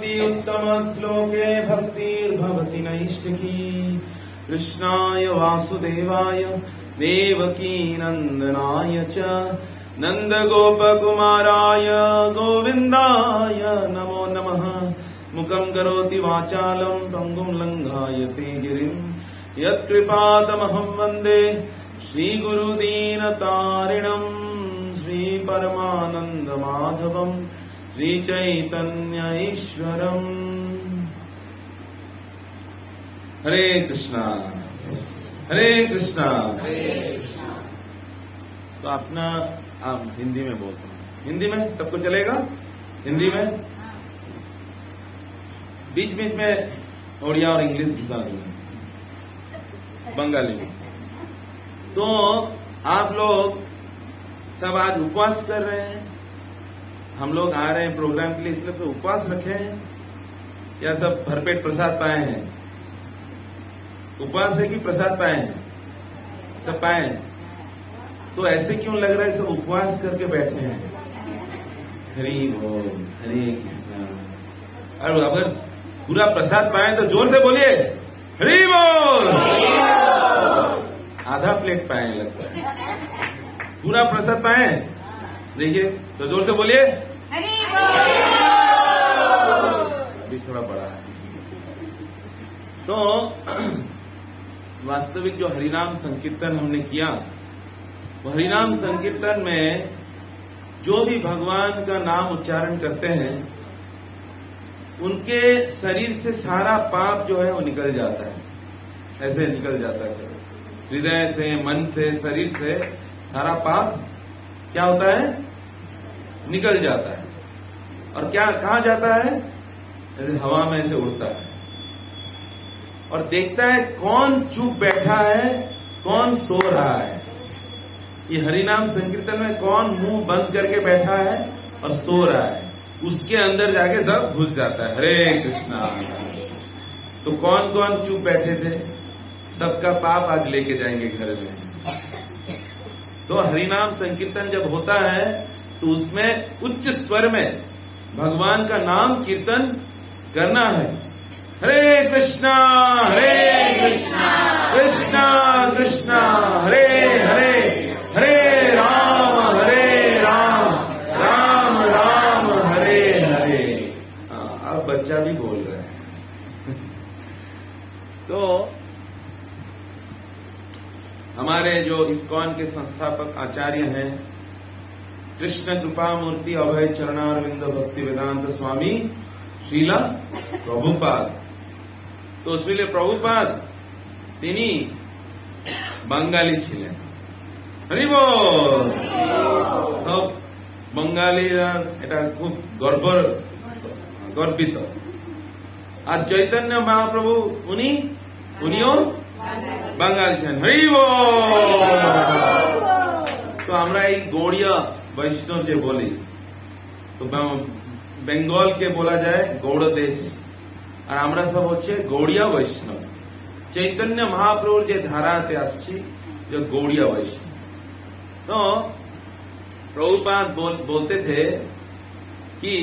भवति उत्तम श्लोके भक्तिर्भवति नैष्ठिकी। कृष्णाय वासुदेवाय देवकी नंदनाय च नन्दगोपकुमाराय गोविन्दाय नमो नमः। मुखं करोति वाचालं पङ्गुं लङ्घायते गिरिं यत्कृपातमहं वन्दे श्रीगुरुदीनतारिणं श्रीपरमानन्दमाधवं श्रीचैतन्य ईश्वरम्। हरे कृष्णा हरे कृष्णा। तो अपना आप हिंदी में बोलते हैं, हिंदी में सबको चलेगा? हिंदी में बीच बीच में उड़िया और इंग्लिश घुसा दूंगा, बंगाली में। तो आप लोग सब आज उपवास कर रहे हैं, हम लोग आ रहे हैं प्रोग्राम के लिए, इसलिए तो उपवास रखे हैं या सब भरपेट प्रसाद पाए हैं? उपवास है कि प्रसाद पाए हैं? सब पाए हैं। तो ऐसे क्यों लग रहा है सब उपवास करके बैठे हैं? हरि बोल, हरे कृष्णा। और अगर पूरा प्रसाद पाए तो जोर से बोलिए हरि बोल। आधा प्लेट पाए लगता है, पूरा प्रसाद पाए देखिए तो जोर से बोलिए हरि बोल। अभी थोड़ा बड़ा है। तो वास्तविक जो हरिनाम संकीर्तन हमने किया, वो हरिनाम संकीर्तन में जो भी भगवान का नाम उच्चारण करते हैं उनके शरीर से सारा पाप जो है वो निकल जाता है। ऐसे निकल जाता है, हृदय से, मन से, शरीर से सारा पाप क्या होता है? निकल जाता है। और क्या कहाँ जाता है? ऐसे हवा में ऐसे उड़ता है और देखता है कौन चुप बैठा है, कौन सो रहा है। ये हरिनाम संकीर्तन में कौन मुंह बंद करके बैठा है और सो रहा है, उसके अंदर जाके सब घुस जाता है। हरे कृष्णा। तो कौन कौन चुप बैठे थे, सबका पाप आज लेके जाएंगे घर में। तो हरिनाम संकीर्तन जब होता है तो उसमें उच्च स्वर में भगवान का नाम कीर्तन करना है। हरे कृष्णा कृष्णा कृष्णा हरे हरे, हरे राम राम राम हरे हरे। अब बच्चा भी बोल रहा है। तो हमारे जो इस्कॉन के संस्थापक आचार्य हैं कृष्ण कृपा मूर्ति अभय चरणारविंद भक्ति वेदांत स्वामी श्रीला प्रभुपाद। तो उसमें प्रभुपाद তিনি বাঙালি ছিলেন। হরি বল। সব বাঙালিরা এটা খুব গর্বিত। আর চৈতন্য মহাপ্রভু উনিও বাঙালি ছিলেন। হরি বল। তো আমরা এই গৌড়িয়া বৈষ্ণব যে বলি, তো বেঙ্গলকে বলা যায় গৌড় দেশ, আর আমরা সব হচ্ছে গৌড়িয়া বৈষ্ণব। चैतन्य महाप्रभु जे धाराते आसछि जो गौड़िया वैष्णव। तो प्रभुपाद बोलते थे कि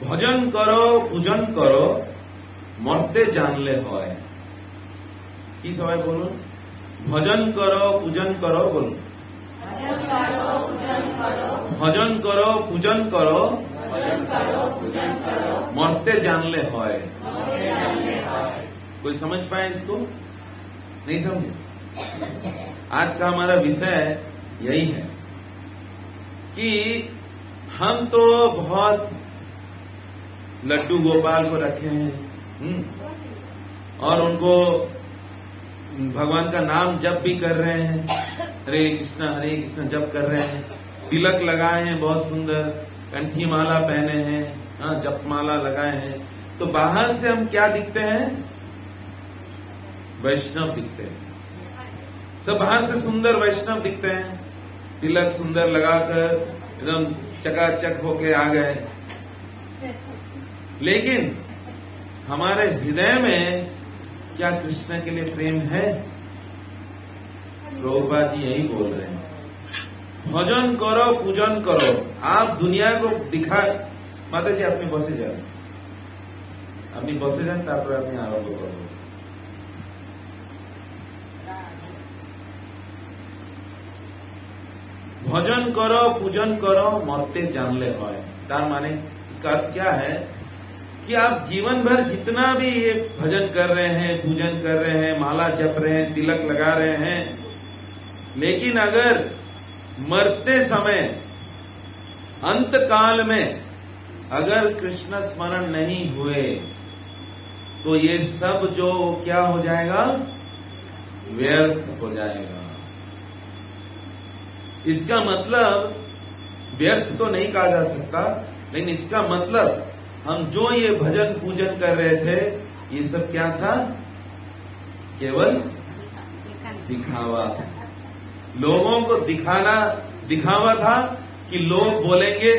भजन करो पूजन करो मरते जानले होय। की सबाई बोलुन, भजन करो पूजन करो बोलुन, भजन करो पूजन करो मरते जानले होय। कोई समझ पाए इसको? नहीं समझे? आज का हमारा विषय यही है कि हम तो बहुत लड्डू गोपाल को रखे हैं और उनको भगवान का नाम जप भी कर रहे हैं, हरे कृष्णा जप कर रहे हैं, तिलक लगाए हैं बहुत सुंदर, कंठी माला पहने हैं, जप माला लगाए हैं। तो बाहर से हम क्या दिखते हैं? वैष्णव दिखते हैं। सब बाहर से सुंदर वैष्णव दिखते हैं, तिलक सुंदर लगाकर एकदम चकाचक होके आ गए। लेकिन हमारे हृदय में क्या कृष्ण के लिए प्रेम है? प्रभुपाद जी यही बोल रहे हैं, भजन करो पूजन करो। आप दुनिया को माता जी अपनी बसे जान, अपनी बसे जान, तापर अपनी आरंभ करब। भजन करो पूजन करो मरते जानले होय। तार माने इसका अर्थ क्या है कि आप जीवन भर जितना भी ये भजन कर रहे हैं, पूजन कर रहे हैं, माला जप रहे हैं, तिलक लगा रहे हैं, लेकिन अगर मरते समय अंत काल में अगर कृष्ण स्मरण नहीं हुए तो ये सब जो क्या हो जाएगा, व्यर्थ हो जाएगा। इसका मतलब व्यर्थ तो नहीं कहा जा सकता, लेकिन इसका मतलब हम जो ये भजन पूजन कर रहे थे ये सब क्या था, केवल दिखावा था। लोगों को दिखावा था कि लोग बोलेंगे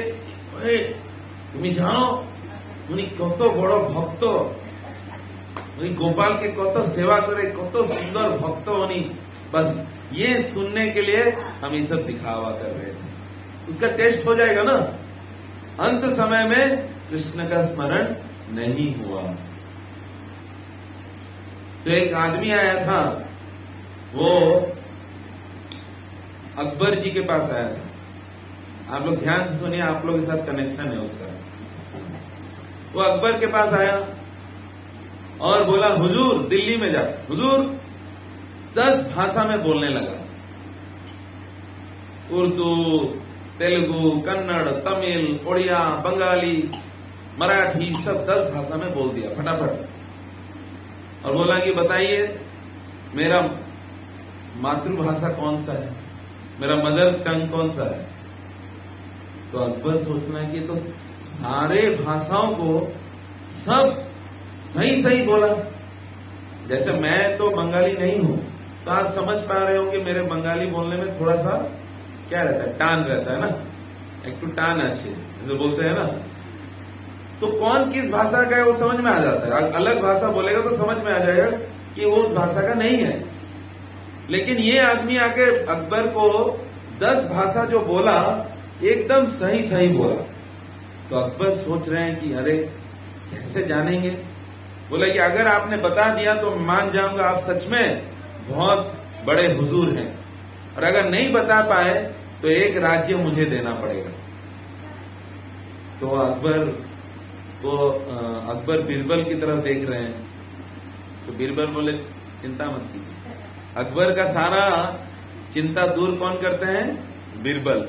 तुम्हें जानो उन्हीं कत बड़ भक्त, उन्हीं गोपाल के कत सेवा करे, कत सुंदर भक्त उन्हीं, बस ये सुनने के लिए हम ये सब दिखावा कर रहे थे। उसका टेस्ट हो जाएगा ना, अंत समय में कृष्ण का स्मरण नहीं हुआ। तो एक आदमी आया था, वो अकबर जी के पास आया था। आप लोग ध्यान से सुनिए, आप लोग के साथ कनेक्शन है उसका। वो अकबर के पास आया और बोला, हुजूर दिल्ली में जा। हुजूर 10 भाषा में बोलने लगा, उर्दू, तेलुगु, कन्नड़, तमिल, उड़िया, बंगाली, मराठी, सब 10 भाषा में बोल दिया फटाफट। और बोला कि बताइए मेरा मातृभाषा कौन सा है, मेरा मदर टंग कौन सा है। तो अकबर सोचना है कि तो सारे भाषाओं को सब सही सही बोला। जैसे मैं तो बंगाली नहीं हूं, तो आप समझ पा रहे हो कि मेरे बंगाली बोलने में थोड़ा सा क्या रहता है, टान रहता है ना, एक तो टान अच्छे जो बोलते हैं ना। तो कौन किस भाषा का है वो समझ में आ जाता है। अलग भाषा बोलेगा तो समझ में आ जाएगा कि वो उस भाषा का नहीं है। लेकिन ये आदमी आके अकबर को 10 भाषा जो बोला एकदम सही सही बोला। तो अकबर सोच रहे हैं कि अरे कैसे जानेंगे। बोला कि अगर आपने बता दिया तो मान जाऊंगा आप सच में बहुत बड़े हुजूर हैं, और अगर नहीं बता पाए तो एक राज्य मुझे देना पड़ेगा। तो अकबर बीरबल की तरफ देख रहे हैं। तो बीरबल बोले चिंता मत कीजिए। अकबर का सारा चिंता दूर कौन करते हैं, बीरबल।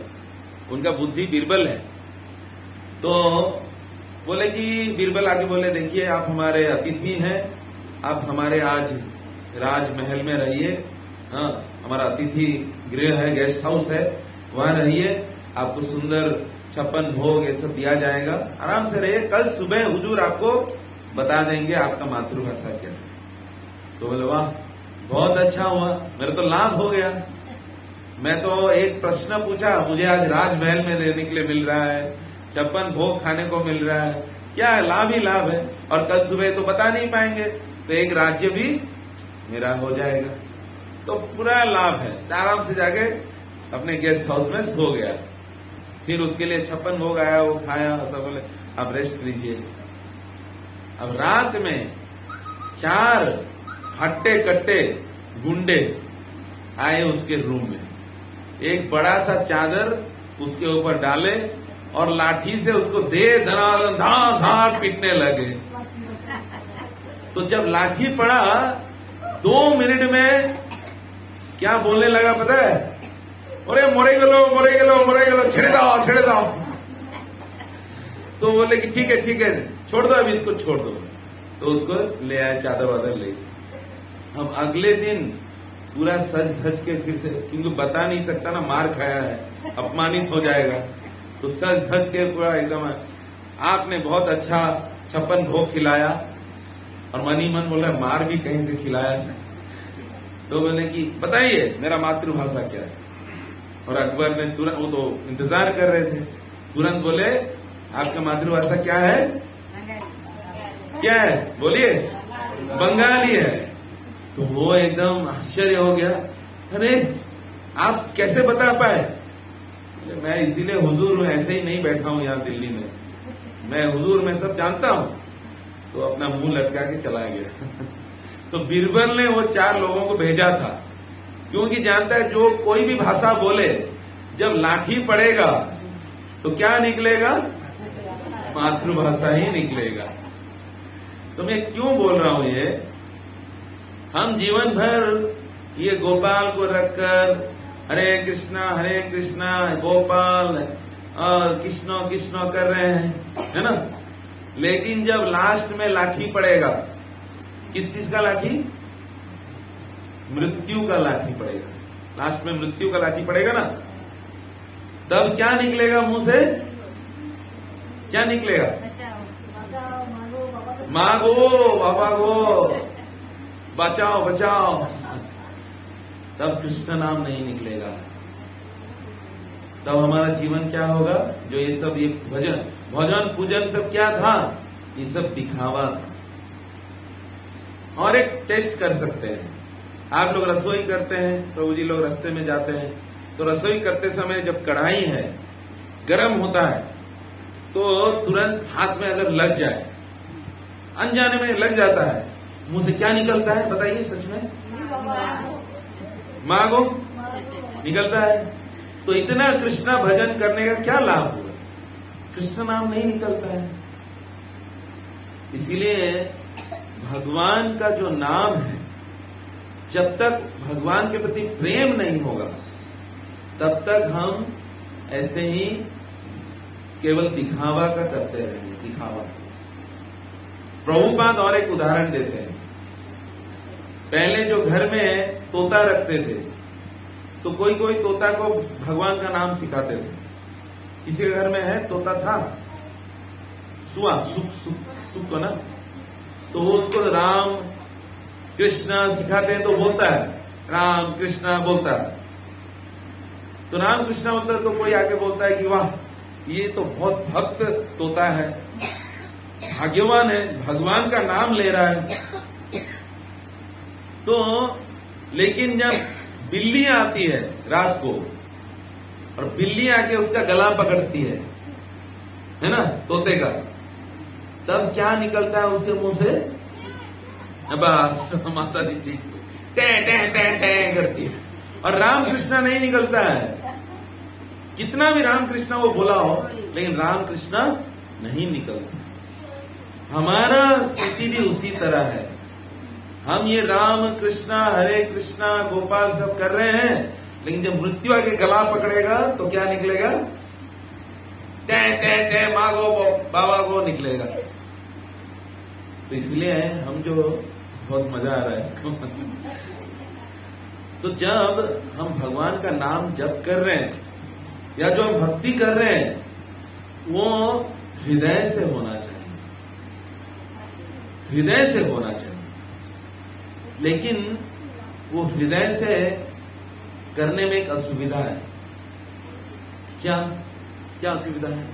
उनका बुद्धि बीरबल है। तो बोले कि बीरबल आगे बोले, देखिए आप हमारे अतिथि हैं, आप हमारे आज राजमहल में रहिए। हाँ, हमारा अतिथि गृह है, गेस्ट हाउस है, वहां रहिए। आपको सुंदर 56 भोग ये सब दिया जाएगा, आराम से रहिए। कल सुबह हुजूर आपको बता देंगे आपका मातृभाषा क्या है। तो बोले वाह बहुत अच्छा हुआ, मेरा तो लाभ हो गया। मैं तो एक प्रश्न पूछा, मुझे आज राजमहल में रहने के लिए मिल रहा है, 56 भोग खाने को मिल रहा है, क्या है, लाभ ही लाभ है। और कल सुबह तो बता नहीं पाएंगे तो एक राज्य भी मेरा हो जाएगा, तो पूरा लाभ है। आराम से जाके अपने गेस्ट हाउस में सो गया। फिर उसके लिए 56 भोग आया, वो खाया, सब बोले अब रेस्ट लीजिए। अब रात में 4 हट्टे कट्टे गुंडे आए उसके रूम में, एक बड़ा सा चादर उसके ऊपर डाले और लाठी से उसको दे धार पीटने लगे। तो जब लाठी पड़ा 2 मिनट में क्या बोलने लगा पता है, अरे मरे गलो छेड़े दाओ। तो बोले कि ठीक है छोड़ दो, अभी इसको छोड़ दो। तो उसको ले आए, चादर वादर ले। हम अगले दिन पूरा सज धज के फिर से, क्योंकि बता नहीं सकता ना, मार खाया है, अपमानित हो जाएगा, तो सज धज के पूरा एकदम आपने बहुत अच्छा 56 भोग खिलाया। और मनी मन बोल रहा मार भी कहीं से खिलाया था। तो बोले कि बताइए मेरा मातृभाषा क्या है। और अकबर ने तुरंत, वो तो इंतजार कर रहे थे, तुरंत बोले आपका मातृभाषा क्या है, क्या है बोलिए, बंगाली है। तो वो एकदम आश्चर्य हो गया, अरे आप कैसे बता पाए। मैं इसीलिए हुजूर हूं, ऐसे ही नहीं बैठा हूं यहाँ दिल्ली में, मैं हुजूर में सब जानता हूं, तो अपना मुंह लटका के चला गया। तो बीरबल ने वो 4 लोगों को भेजा था, क्योंकि जानता है जो कोई भी भाषा बोले जब लाठी पड़ेगा तो क्या निकलेगा, मातृभाषा ही निकलेगा। तो मैं क्यों बोल रहा हूं ये, हम जीवन भर ये गोपाल को रखकर हरे कृष्णा गोपाल और कृष्णो कृष्णो कर रहे हैं, है ना। लेकिन जब लास्ट में लाठी पड़ेगा, किस चीज का लाठी, मृत्यु का लाठी पड़ेगा, लास्ट में मृत्यु का लाठी पड़ेगा ना, तब क्या निकलेगा मुंह से, क्या निकलेगा, मांगो बाबा गो, बचाओ बचाओ, तब कृष्ण नाम नहीं निकलेगा। तब हमारा जीवन क्या होगा, जो ये सब ये भजन पूजन सब क्या था, ये सब दिखावा था। और एक टेस्ट कर सकते हैं, आप लोग रसोई करते हैं, प्रभु जी लोग रास्ते में जाते हैं, तो रसोई करते समय जब कढ़ाई है गर्म होता है तो तुरंत हाथ में अगर लग जाए, अनजाने में लग जाता है, मुंह से क्या निकलता है बताइए, सच में मांगो निकलता है। तो इतना कृष्णा भजन करने का क्या लाभ हुआ, कृष्ण नाम नहीं निकलता है। इसीलिए भगवान का जो नाम है, जब तक भगवान के प्रति प्रेम नहीं होगा तब तक हम ऐसे ही केवल दिखावा का करते रहेंगे, दिखावा। प्रभुपाद और एक उदाहरण देते हैं। पहले जो घर में तोता रखते थे, तो कोई कोई तोता को भगवान का नाम सिखाते थे। किसी के घर में है तोता था, सुआ सुख को ना, तो उसको राम कृष्णा सिखाते हैं, तो बोलता है राम कृष्णा बोलता है। तो राम कृष्णा बोलता है तो कोई आके बोलता है कि वाह ये तो बहुत भक्त तोता है, भाग्यवान है, भगवान का नाम ले रहा है। तो लेकिन जब बिल्ली आती है रात को और बिल्ली आके उसका गला पकड़ती है ना तोते का, तब क्या निकलता है उसके मुंह से, बस माता दी ठीक टें टें टें टें करती है, और राम कृष्णा नहीं निकलता है। कितना भी राम कृष्णा वो बोला हो, लेकिन राम कृष्णा नहीं निकलता। हमारा स्थिति भी उसी तरह है। हम ये राम कृष्णा हरे कृष्णा गोपाल सब कर रहे हैं, लेकिन जब मृत्यु आके गला पकड़ेगा तो क्या निकलेगा, टे टे टे मांगो बाबा को निकलेगा। तो इसलिए हम जो बहुत मजा आ रहा है इसको तो जब हम भगवान का नाम जप कर रहे हैं या जो हम भक्ति कर रहे हैं, वो हृदय से होना चाहिए, हृदय से होना चाहिए। लेकिन वो हृदय से करने में एक असुविधा है। क्या क्या असुविधा है?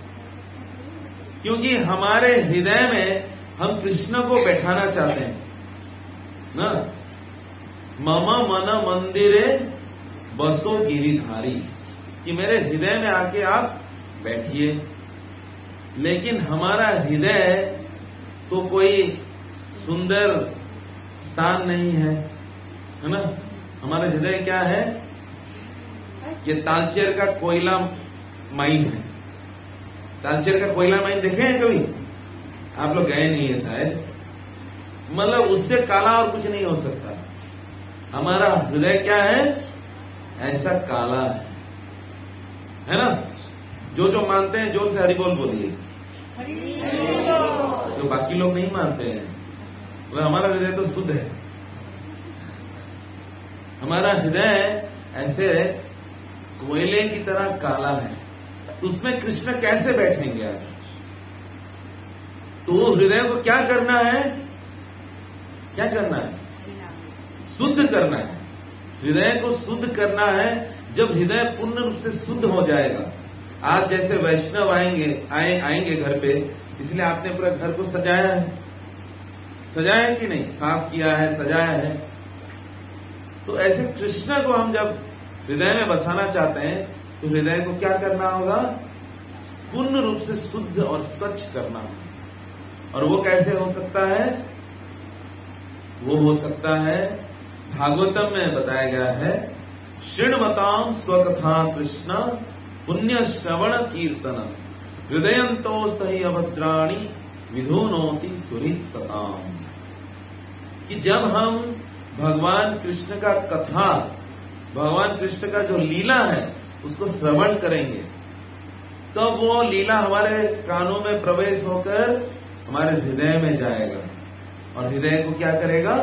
क्योंकि हमारे हृदय में हम कृष्ण को बैठाना चाहते हैं ना। मम मन मंदिरे बसो गिरिधारी, कि मेरे हृदय में आके आप बैठिए। लेकिन हमारा हृदय तो कोई सुंदर स्थान नहीं है ना। हमारा हृदय क्या है, ये तालचेर का कोयला माइन है। तालचेर का कोयला माइन देखे हैं कभी? आप लोग गए नहीं है शायद। मतलब उससे काला और कुछ नहीं हो सकता। हमारा हृदय क्या है, ऐसा काला है ना। जो जो मानते हैं जोर से हरि बोल बोलिए। जो बाकी लोग नहीं मानते हैं, तो हमारा हृदय तो शुद्ध है। हमारा हृदय ऐसे कोयले की तरह काला है, तो उसमें कृष्ण कैसे बैठेंगे आगे? तो हृदय को क्या करना है, क्या करना है, शुद्ध करना है। हृदय को शुद्ध करना है। जब हृदय पूर्ण रूप से शुद्ध हो जाएगा, आज जैसे वैष्णव आएंगे घर पे, इसलिए आपने पूरा घर को सजाया है, सजाया है कि नहीं, साफ किया है, सजाया है। तो ऐसे कृष्ण को हम जब हृदय में बसाना चाहते हैं, तो हृदय को क्या करना होगा, पूर्ण रूप से शुद्ध और स्वच्छ करना। और वो कैसे हो सकता है? वो हो सकता है, भागवतम में बताया गया है, शृण्वताम स्वकथा कृष्ण पुण्य श्रवण कीर्तन हृदयंतो सही अभद्राणी विधुनोति सुहृद सताम। कि जब हम भगवान कृष्ण का कथा, भगवान कृष्ण का जो लीला है उसको श्रवण करेंगे, तो वो लीला हमारे कानों में प्रवेश होकर हमारे हृदय में जाएगा और हृदय को क्या करेगा?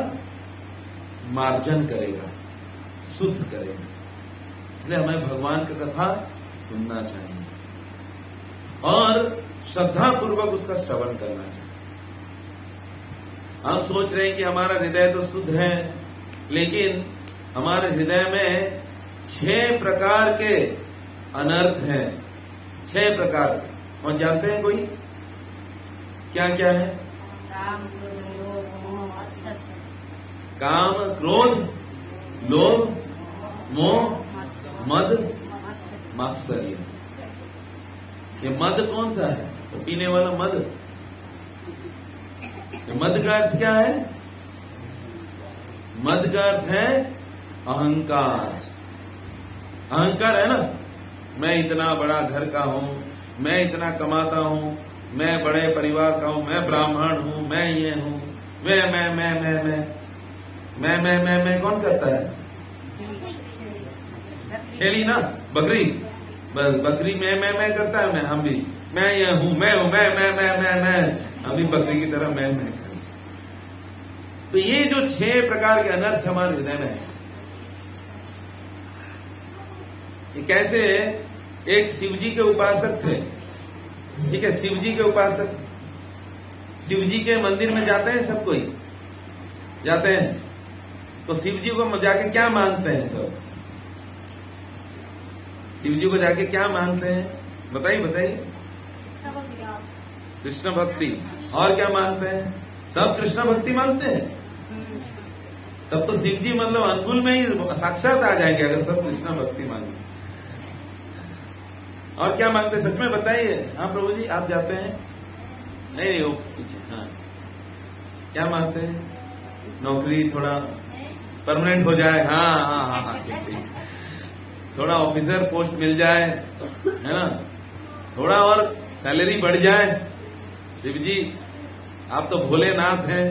मार्जन करेगा, शुद्ध करेगा। इसलिए हमें भगवान का कथा सुनना चाहिए और श्रद्धा पूर्वक उसका श्रवण करना चाहिए। हम सोच रहे हैं कि हमारा हृदय तो शुद्ध है, लेकिन हमारे हृदय में 6 प्रकार के अनर्थ हैं। 6 प्रकार के, और जानते हैं कोई? क्या क्या है? काम, क्रोध, लोभ, मोह, मद, मात्सर्य। ये मद कौन सा है? तो पीने वाला मद। तो मद का अर्थ क्या है? मद का अर्थ है अहंकार। अहंकार है ना, मैं इतना बड़ा घर का हूं, मैं इतना कमाता हूं, मैं बड़े परिवार का हूं, मैं ब्राह्मण हूं, मैं ये हूं, मैं कौन करता है? छेली ना, बकरी। बस बकरी मैं करता है, हम भी मैं ये हूं, मैं हूं, मैं हम भी बकरी की तरह मैं करता। तो ये जो 6 प्रकार के अनर्थ हमारे हृदय में है, ये कैसे? एक शिवजी के उपासक थे, ठीक है, शिवजी के उपासक, शिवजी के मंदिर में जाते हैं, सब कोई जाते हैं, तो शिवजी को जाके क्या मांगते हैं सब? शिवजी को जाके क्या मांगते हैं? बताइए। कृष्ण भक्ति। और क्या मांगते हैं? सब कृष्ण भक्ति मांगते हैं। तब तो शिवजी मतलब अनुकूल में ही साक्षात आ जाएंगे अगर सब कृष्ण भक्ति मांगे। और क्या मांगते हैं? सच में बताइए। हाँ प्रभु जी, आप जाते हैं? नहीं, वो पीछे। हाँ, क्या मांगते हैं? नौकरी थोड़ा परमानेंट हो जाए। हाँ, ठीक। थोड़ा ऑफिसर पोस्ट मिल जाए, है ना, थोड़ा और सैलरी बढ़ जाए। शिव जी, आप तो भोलेनाथ हैं,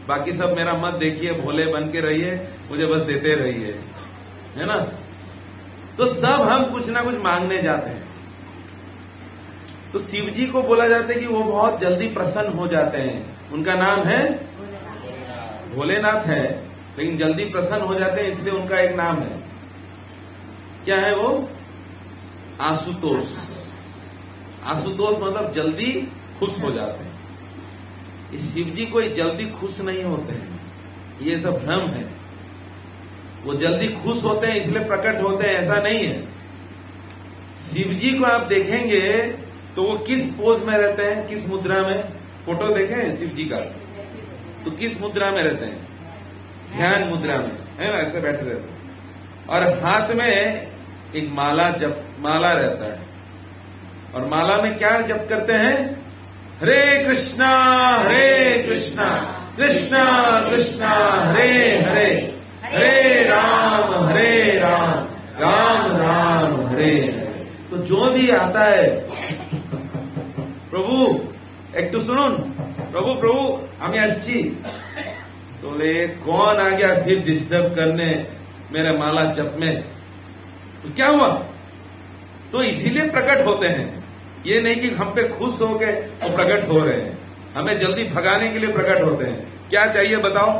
बाकी सब मेरा मत देखिए, भोले बन के रहिए, मुझे बस देते रहिए, है ना। तो सब हम कुछ ना कुछ मांगने जाते हैं। तो शिव जी को बोला जाता है कि वो बहुत जल्दी प्रसन्न हो जाते हैं। उनका नाम है भोलेनाथ है, लेकिन जल्दी प्रसन्न हो जाते हैं, इसलिए उनका एक नाम है। क्या है वो? आशुतोष। आशुतोष मतलब जल्दी खुश हो जाते हैं। इस शिव जी कोई जल्दी खुश नहीं होते हैं, ये सब भ्रम है। वो जल्दी खुश होते हैं इसलिए प्रकट होते हैं, ऐसा नहीं है। शिव जी को आप देखेंगे तो वो किस पोज में रहते हैं, किस मुद्रा में? फोटो देखें शिव जी का, तो किस मुद्रा में रहते हैं? ध्यान मुद्रा में, है ना, ऐसे बैठे रहते हैं। और हाथ में एक माला रहता है, और माला में क्या जप करते हैं? हरे कृष्णा कृष्णा कृष्णा हरे हरे, हरे राम राम राम हरे हरे। तो जो भी आता है, प्रभु एक तो सुनो, प्रभु আমি আসছি। तो ले कौन आ गया फिर डिस्टर्ब करने मेरे माला जप में? तो क्या हुआ? तो इसीलिए प्रकट होते हैं, ये नहीं कि हम पे खुश हो गए तो प्रकट हो रहे हैं, हमें जल्दी भगाने के लिए प्रकट होते हैं। क्या चाहिए बताओ,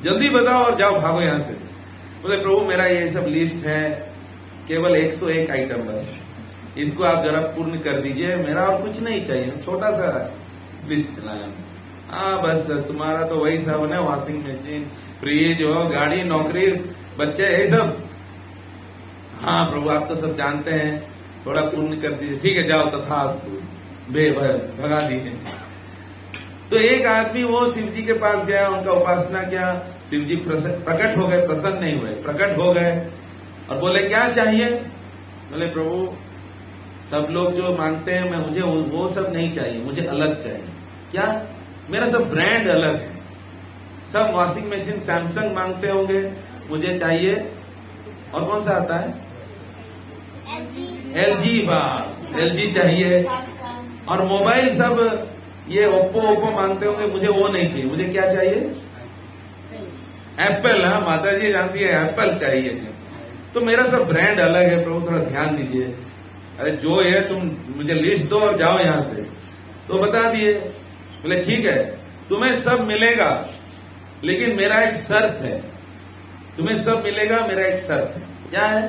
जल्दी बताओ और जाओ, भागो यहां से। बोले प्रभु मेरा ये सब लिस्ट है, केवल 101 आइटम, बस इसको आप जरा पूर्ण कर दीजिए, मेरा और कुछ नहीं चाहिए, छोटा सा लिस्ट लाया। हाँ बस तुम्हारा तो वही सब है, वॉशिंग मशीन, फ्रिज हो, गाड़ी, नौकरी, बच्चे, यही सब। हाँ प्रभु आप तो सब जानते हैं, थोड़ा पूर्ण कर दीजिए। ठीक है जाओ, तथास्तु, भगा दिए। तो एक आदमी वो शिव जी के पास गया, उनका उपासना किया, शिव जी प्रकट हो गए, प्रसन्न नहीं हुए, प्रकट हो गए और बोले क्या चाहिए? बोले प्रभु सब लोग जो मांगते हैं, मैं मुझे वो सब नहीं चाहिए, मुझे अलग चाहिए। क्या? मेरा सब ब्रांड अलग है। सब वॉशिंग मशीन सैमसंग मांगते होंगे, मुझे चाहिए और कौन सा आता है? LG। बस LG चाहिए। और मोबाइल सब ये ओप्पो मांगते होंगे, मुझे वो नहीं चाहिए, मुझे क्या चाहिए? एप्पल। हाँ, माता जी जानती है, एप्पल चाहिए। तो मेरा सब ब्रांड अलग है प्रभु, थोड़ा ध्यान दीजिए। अरे जो है तुम मुझे लिस्ट दो और जाओ यहां से। तो बता दिए, बोले ठीक है तुम्हें सब मिलेगा, लेकिन मेरा एक शर्त है। तुम्हें सब मिलेगा, मेरा एक शर्त है। क्या है?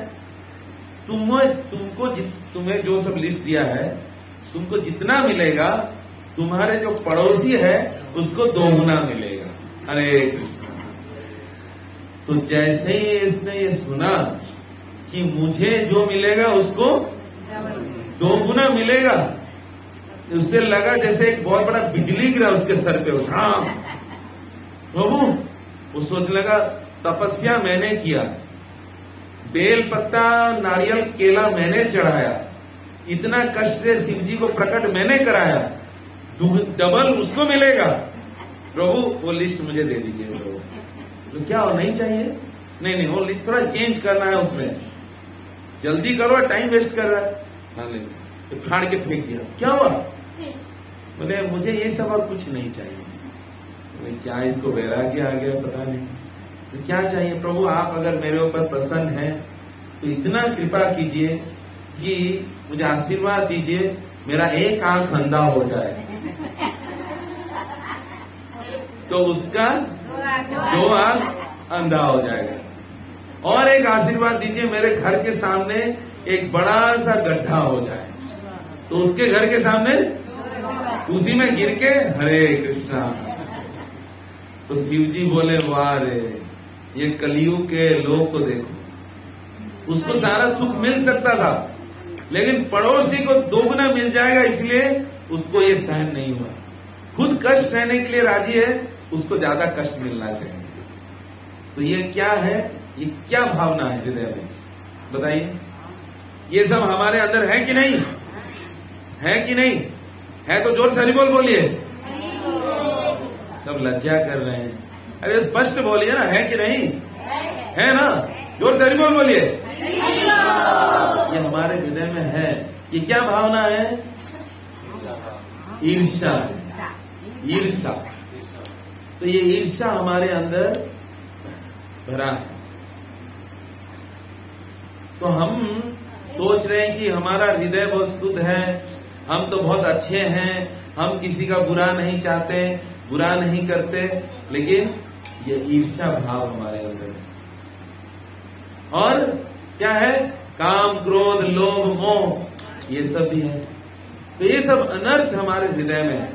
तुम्हें जो सब लिस्ट दिया है, तुमको जितना मिलेगा, तुम्हारे जो पड़ोसी है उसको 2 गुना मिलेगा। हरे कृष्ण। तो जैसे ही इसने ये सुना कि मुझे जो मिलेगा उसको 2 गुना मिलेगा, उससे लगा जैसे एक बहुत बड़ा बिजली गिरा उसके सर पे। हाँ प्रभु, वो सोचने लगा तपस्या मैंने किया, बेल पत्ता नारियल केला मैंने चढ़ाया, इतना कष्ट से शिव जी को प्रकट मैंने कराया, डबल उसको मिलेगा। प्रभु वो लिस्ट मुझे दे दीजिए प्रभु। तो क्या वो नहीं चाहिए? नहीं, वो लिस्ट थोड़ा चेंज करना है, उसमें जल्दी करो, टाइम वेस्ट कर रहा है। हाँ नहीं, तो फाड़ के फेंक दिया। क्या हुआ? बोले मुझे ये सब और कुछ नहीं चाहिए। बोले क्या इसको वैराग्य आ गया पता नहीं। तो क्या चाहिए? प्रभु आप अगर मेरे ऊपर प्रसन्न हैं तो इतना कृपा कीजिए कि मुझे आशीर्वाद दीजिए, मेरा एक आंख अंधा हो जाए तो उसका 2 आंख अंधा हो जाएगा। और एक आशीर्वाद दीजिए, मेरे घर के सामने एक बड़ा सा गड्ढा हो जाए तो उसके घर के सामने उसी में गिर के हरे कृष्णा। तो शिव जी बोले वाह रे, ये कलयुग के लोग को देखो, उसको सारा सुख मिल सकता था लेकिन पड़ोसी को 2 गुना मिल जाएगा, इसलिए उसको ये सहन नहीं हुआ। खुद कष्ट सहने के लिए राजी है, उसको ज्यादा कष्ट मिलना चाहिए। तो ये क्या है? ये क्या भावना है हृदय में? बताइए। ये सब हमारे अंदर है कि नहीं? है कि नहीं? है तो जोर से हरि बोल बोलिए। सब लज्जा कर रहे हैं। अरे स्पष्ट बोलिए ना, है कि नहीं? है ना? जोर से हरि बोल बोलिए। ये हमारे हृदय में है। ये क्या भावना है? ईर्ष्या। ईर्ष्या। तो ये ईर्ष्या हमारे अंदर भरा है। तो हम सोच रहे हैं कि हमारा हृदय बहुत शुद्ध है, हम तो बहुत अच्छे हैं, हम किसी का बुरा नहीं चाहते, बुरा नहीं करते, लेकिन ये ईर्ष्या भाव हमारे अंदर है। और क्या है? काम, क्रोध, लोभ, मोह, ये सब भी है। तो ये सब अनर्थ हमारे हृदय में है।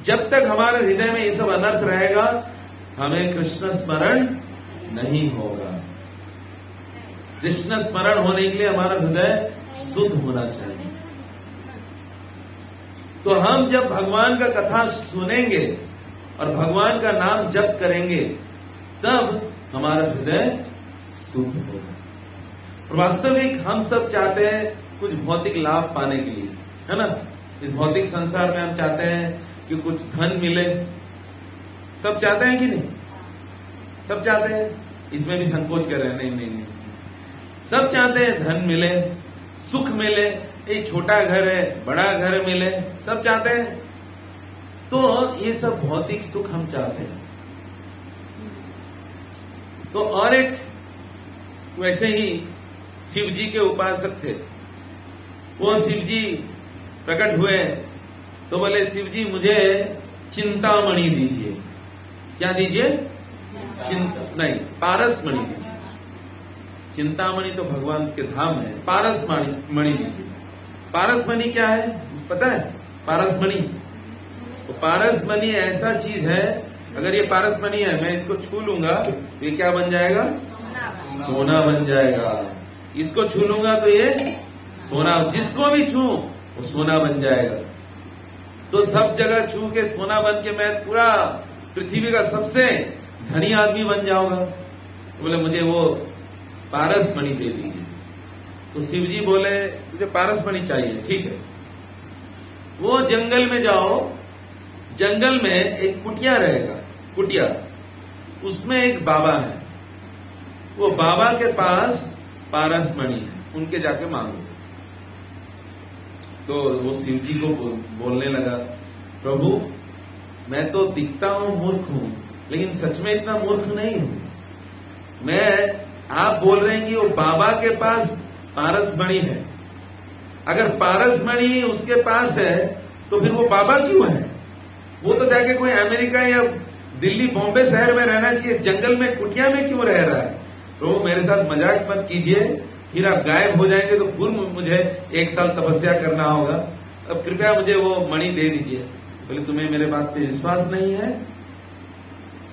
जब तक हमारे हृदय में ये सब अनर्थ रहेगा, हमें कृष्ण स्मरण नहीं होगा। कृष्ण स्मरण होने के लिए हमारा हृदय शुद्ध होना चाहिए। तो हम जब भगवान का कथा सुनेंगे और भगवान का नाम जप करेंगे, तब हमारा हृदय शुद्ध होगा। और वास्तविक हम सब चाहते हैं कुछ भौतिक लाभ पाने के लिए, है ना? इस भौतिक संसार में हम चाहते हैं कि कुछ धन मिले। सब चाहते हैं कि नहीं? सब चाहते हैं। इसमें भी संकोच कर रहे हैं, नहीं नहीं नहीं, सब चाहते हैं धन मिले, सुख मिले, एक छोटा घर है, बड़ा घर मिले, सब चाहते हैं। तो ये सब भौतिक सुख हम चाहते हैं। तो और एक वैसे ही शिव जी के उपासक थे। वो शिव जी प्रकट हुए तो बोले शिव जी मुझे चिंतामणि दीजिए। क्या दीजिए? नहीं, पारसमणि दीजिए। चिंतामणि तो भगवान के धाम है, पारसमणि दीजिए। पारसमणि क्या है पता है? पारसमणि, तो पारसमणि ऐसा चीज है, अगर ये पारसमणि है, मैं इसको छू लूंगा तो ये क्या बन जाएगा? सोना बन जाएगा। इसको छू लूंगा तो ये सोना, जिसको भी छू वो सोना बन जाएगा। तो सब जगह छू के सोना बन के मैं पूरा पृथ्वी का सबसे धनी आदमी बन जाऊंगा। तो बोले मुझे वो पारसमणि दे दीजिए। तो शिव जी बोले मुझे पारस मणि चाहिए, ठीक है। वो जंगल में जाओ, जंगल में एक कुटिया रहेगा, कुटिया, उसमें एक बाबा है, वो बाबा के पास पारस मणि है, उनके जाके मांगो। तो वो शिव जी को बोलने लगा, प्रभु मैं तो दिखता हूं मूर्ख हूं, लेकिन सच में इतना मूर्ख नहीं हूं। आप बोल रहे हैं कि वो बाबा के पास पारस मणि है, अगर पारस मणि उसके पास है तो फिर वो बाबा क्यों है? वो तो जाके कोई अमेरिका या दिल्ली बॉम्बे शहर में रहना चाहिए, जंगल में कुटिया में क्यों रह रहा है? तो मेरे साथ मजाक मत कीजिए, फिर आप गायब हो जाएंगे तो फिर मुझे 1 साल तपस्या करना होगा। अब कृपया मुझे वो मणि दे दीजिए। बोले तुम्हें मेरे बात पे विश्वास नहीं है?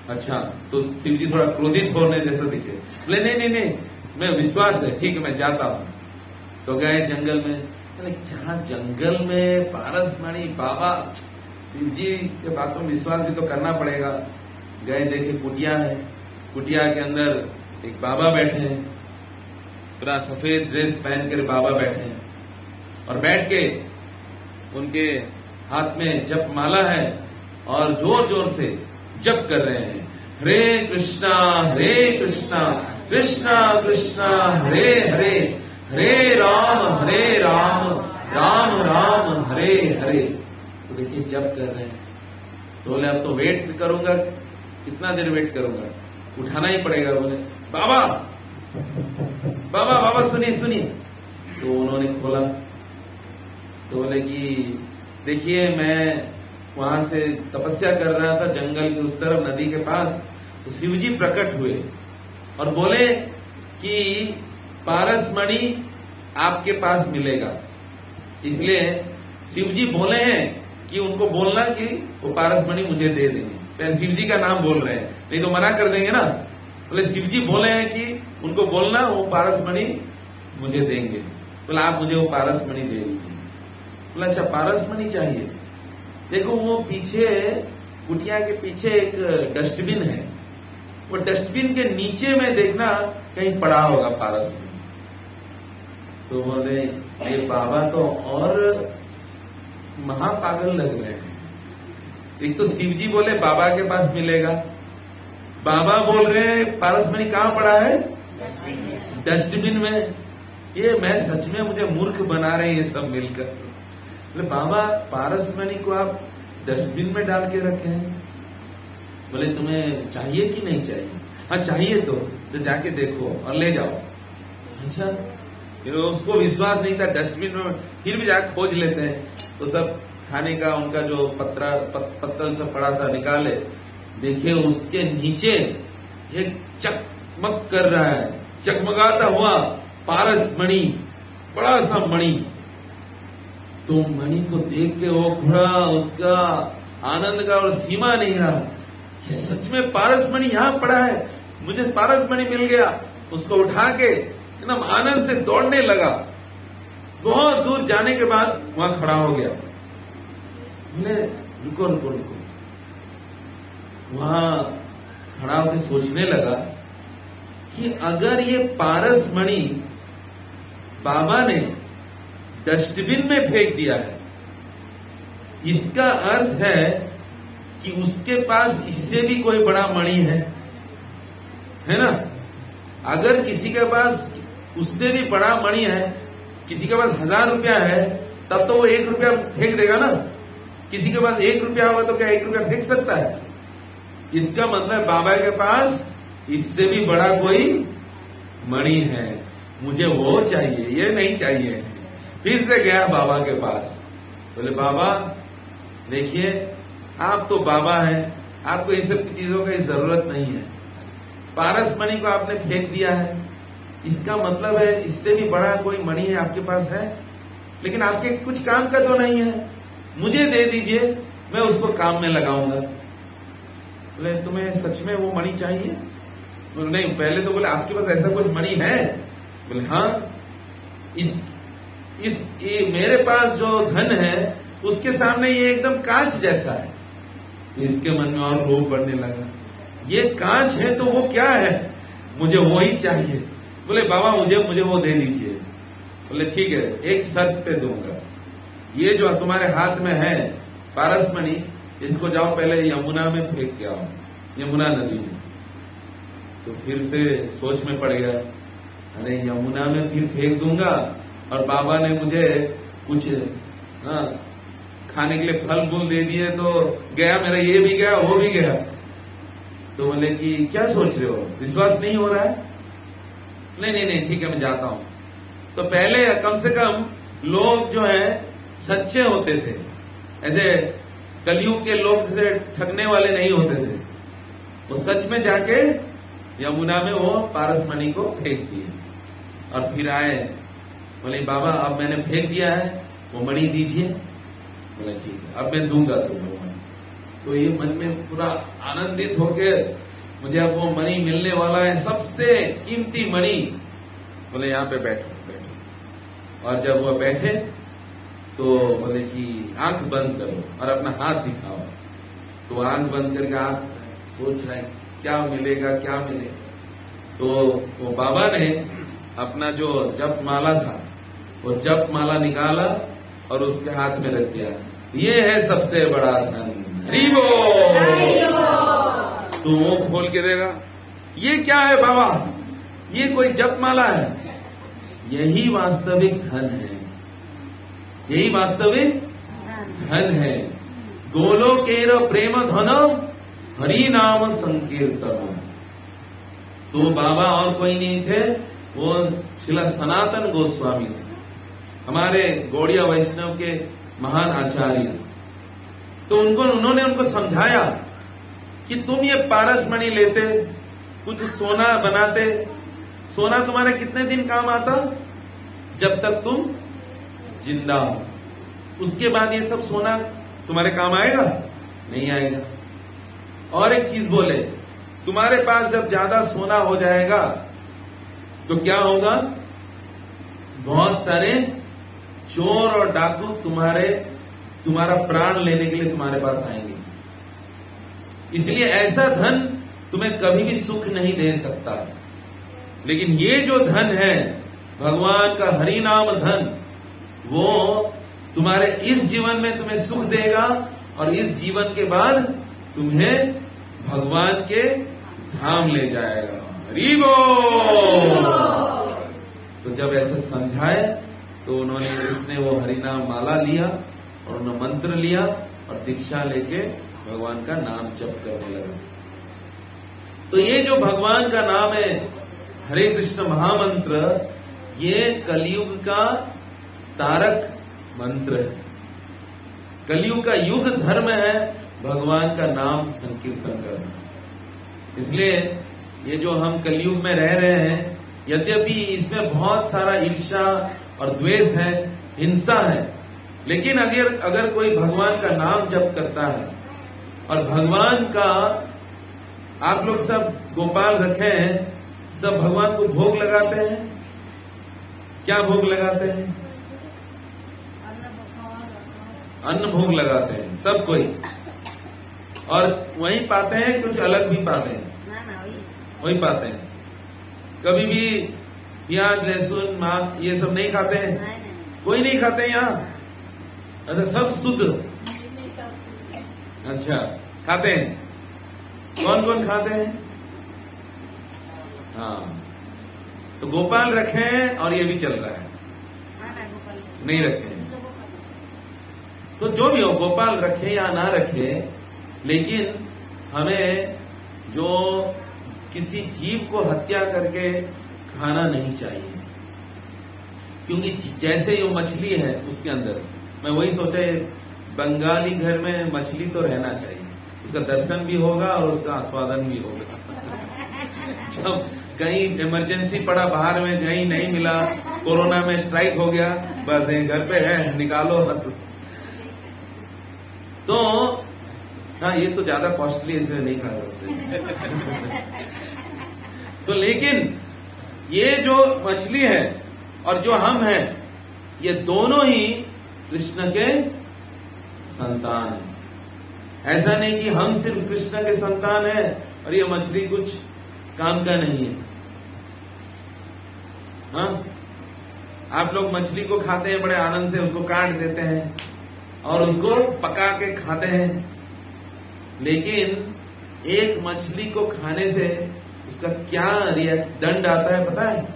अच्छा, तो शिव जी थोड़ा क्रोधित होने जैसा दिखे। बोले नहीं, मैं विश्वास है, ठीक है मैं जाता हूं। तो गए जंगल में। बोले क्या जंगल में पारस मणि, बाबा, शिव जी के बातों में विश्वास भी तो करना पड़ेगा। गए, देखे कुटिया है, कुटिया के अंदर एक बाबा बैठे हैं, पूरा सफेद ड्रेस पहन कर बाबा बैठे हैं, और बैठ के उनके हाथ में जप माला है और जोर जोर से जप कर रहे हैं, हरे कृष्णा कृष्णा कृष्णा हरे हरे, हरे राम राम राम हरे हरे। तो देखिए जप कर रहे हैं। तो बोले अब तो वेट करूंगा, कितना देर वेट करूंगा, उठाना ही पड़ेगा। बोले बाबा बाबा बाबा सुनिए। तो उन्होंने खोला, तो बोले कि देखिए मैं वहां से तपस्या कर रहा था जंगल के उस तरफ नदी के पास, तो शिव जी प्रकट हुए और बोले कि पारस मणि आपके पास मिलेगा। इसलिए शिव जी बोले हैं कि उनको बोलना कि वो पारस मणि मुझे दे देंगे। पहले शिव जी का नाम बोल रहे हैं, नहीं तो मना कर देंगे ना। बोले शिव जी बोले हैं कि उनको बोलना वो पारस मणि मुझे देंगे। बोला आप मुझे वो पारस मणि दे दीजिए। बोला अच्छा पारस मणि चाहिए। देखो वो पीछे, कुटिया के पीछे एक डस्टबिन है, वो डस्टबिन के नीचे में देखना कहीं पड़ा होगा पारस मणि। तो बोले ये बाबा तो और महापागल लग रहे हैं। एक तो शिव जी बोले बाबा के पास मिलेगा, बाबा बोल रहे हैं पारस मणि कहां पड़ा है? डस्टबिन में। ये मैं सच में, मुझे मूर्ख बना रहे हैं ये सब मिलकर। बोले बाबा पारस मणि को आप डस्टबिन में डाल के रखे हैं। बोले तुम्हें चाहिए कि नहीं चाहिए? हाँ चाहिए तो जाके देखो और ले जाओ। अच्छा, फिर उसको विश्वास नहीं था, डस्टबिन में फिर भी जाके खोज लेते हैं। तो सब खाने का उनका जो पत्तल सब पड़ा था निकाले, देखिए उसके नीचे एक चकमक कर रहा है, चकमगाता हुआ पारस मणि, बड़ा सा मणि। तो मणि को देख के वो घोड़ा, उसका आनंद का और सीमा नहीं रहा, कि सच में पारस मणि यहां पड़ा है, मुझे पारस मणि मिल गया। उसको उठा के एकदम आनंद से दौड़ने लगा। बहुत दूर जाने के बाद वहां खड़ा हो गया। बोले रुको, वहां खड़ा होकर सोचने लगा कि अगर ये पारस मणि बाबा ने डस्टबिन में फेंक दिया है, इसका अर्थ है कि उसके पास इससे भी कोई बड़ा मणि है ना। अगर किसी के पास उससे भी बड़ा मणि है, किसी के पास 1000 रुपया है, तब तो वो 1 रुपया फेंक देगा ना। किसी के पास 1 रुपया होगा तो क्या 1 रुपया फेंक सकता है? इसका मतलब बाबा के पास इससे भी बड़ा कोई मणि है, मुझे वो चाहिए, ये नहीं चाहिए। फिर से गया बाबा के पास। बोले बाबा देखिए आप तो बाबा हैं, आपको इस सब चीजों की जरूरत नहीं है। पारस मणि को आपने फेंक दिया है, इसका मतलब है इससे भी बड़ा कोई मणि है आपके पास है, लेकिन आपके कुछ काम का तो नहीं है, मुझे दे दीजिए, मैं उसको काम में लगाऊंगा। बोले तुम्हें सच में वो मणि चाहिए? बोले नहीं। पहले तो बोले आपके पास ऐसा कुछ मणि है? बोले हाँ, ये मेरे पास जो धन है उसके सामने ये एकदम कांच जैसा है। तो इसके मन में और लोभ बढ़ने लगा, ये कांच है तो वो क्या है, मुझे वो ही चाहिए। बोले बाबा मुझे वो दे दीजिए। बोले ठीक है, एक शर्त पे दूंगा, ये जो तुम्हारे हाथ में है पारसमणि, इसको जाओ पहले यमुना में फेंक के आओ, यमुना नदी में। तो फिर से सोच में पड़ गया, अरे यमुना में फिर फेंक दूंगा और बाबा ने मुझे कुछ खाने के लिए फल फूल दे दिए तो गया मेरा, ये भी गया वो भी गया। तो बोले कि क्या सोच रहे हो, विश्वास नहीं हो रहा है? नहीं ठीक है, मैं जाता हूं। तो पहले कम से कम लोग जो है सच्चे होते थे, ऐसे कलयुग के लोग से ठगने वाले नहीं होते थे। वो सच में जाके यमुना में वो पारसमणि को फेंक दिए और फिर आए, बोले बाबा अब मैंने फेंक दिया है, वो मणि दीजिए। बोले ठीक है, अब मैं दूंगा तुम्हें मणि। तो ये मन में पूरा आनंदित होके, मुझे अब वो मणि मिलने वाला है, सबसे कीमती मणि। बोले यहाँ पे बैठो बैठो। और जब वो बैठे तो बोले कि आंख बंद करो और अपना हाथ दिखाओ। तो आंख बंद करके आंख सोच रहे हैं क्या मिलेगा क्या मिलेगा। तो वो बाबा ने अपना जो जप माला था वो जप माला निकाला और उसके हाथ में रख दिया। ये है सबसे बड़ा धन। हरिबो। तो वो खोल के देगा, ये क्या है बाबा, ये कोई जप माला है? यही वास्तविक धन है, यही वास्तविक धन है। गोलोकेर प्रेम धन हरि नाम संकीर्तन। तो बाबा और कोई नहीं थे, वो श्रील सनातन गोस्वामी थे, हमारे गौड़िया वैष्णव के महान आचार्य। तो उन्होंने उनको समझाया कि तुम ये पारसमणि लेते, कुछ सोना बनाते, सोना तुम्हारे कितने दिन काम आता? जब तक तुम जिंदा हो। उसके बाद ये सब सोना तुम्हारे काम आएगा? नहीं आएगा। और एक चीज बोले, तुम्हारे पास जब ज्यादा सोना हो जाएगा तो क्या होगा? बहुत सारे चोर और डाकू तुम्हारा प्राण लेने के लिए तुम्हारे पास आएंगे। इसलिए ऐसा धन तुम्हें कभी भी सुख नहीं दे सकता। लेकिन ये जो धन है भगवान का हरि नाम धन, वो तुम्हारे इस जीवन में तुम्हें सुख देगा और इस जीवन के बाद तुम्हें भगवान के धाम ले जाएगा। हरि बोल। तो जब ऐसे समझाए तो उसने वो हरिनाम माला लिया और उन्होंने मंत्र लिया और दीक्षा लेके भगवान का नाम जप करने लगा। तो ये जो भगवान का नाम है हरे कृष्ण महामंत्र, ये कलयुग का तारक मंत्र है। कलयुग का युग धर्म है भगवान का नाम संकीर्तन करना। इसलिए ये जो हम कलयुग में रह रहे हैं, यद्यपि इसमें बहुत सारा ईर्ष्या और द्वेष है, हिंसा है, लेकिन अगर कोई भगवान का नाम जप करता है और भगवान का, आप लोग सब गोपाल रखे हैं, सब भगवान को भोग लगाते हैं। क्या भोग लगाते हैं? अन्न भोग लगाते हैं सब कोई, और वही पाते हैं, कुछ अलग भी पाते हैं? वही पाते हैं। कभी भी प्याज लहसुन मांस ये सब नहीं खाते हैं? कोई नहीं खाते हैं यहाँ? अच्छा, सब शुद्ध? अच्छा, खाते हैं। कौन कौन खाते हैं? हाँ, तो गोपाल रखे हैं और ये भी चल रहा है, नहीं रखे हैं। तो जो भी हो, गोपाल रखे या ना रखे, लेकिन हमें जो किसी जीव को हत्या करके खाना नहीं चाहिए, क्योंकि जैसे ये मछली है उसके अंदर, मैं वही सोचा बंगाली घर में मछली तो रहना चाहिए, उसका दर्शन भी होगा और उसका आस्वादन भी होगा। जब कहीं इमरजेंसी पड़ा, बाहर में कहीं नहीं मिला, कोरोना में स्ट्राइक हो गया, बस घर पे है, निकालो। तो हाँ, ये तो ज्यादा कॉस्टली है, इसलिए नहीं खा सकते। तो लेकिन ये जो मछली है और जो हम हैं, ये दोनों ही कृष्ण के संतान हैं। ऐसा नहीं कि हम सिर्फ कृष्ण के संतान हैं और ये मछली कुछ काम का नहीं है। हाँ, आप लोग मछली को खाते हैं, बड़े आनंद से उसको काट देते हैं और उसको पका के खाते हैं, लेकिन एक मछली को खाने से उसका क्या दंड आता है पता है?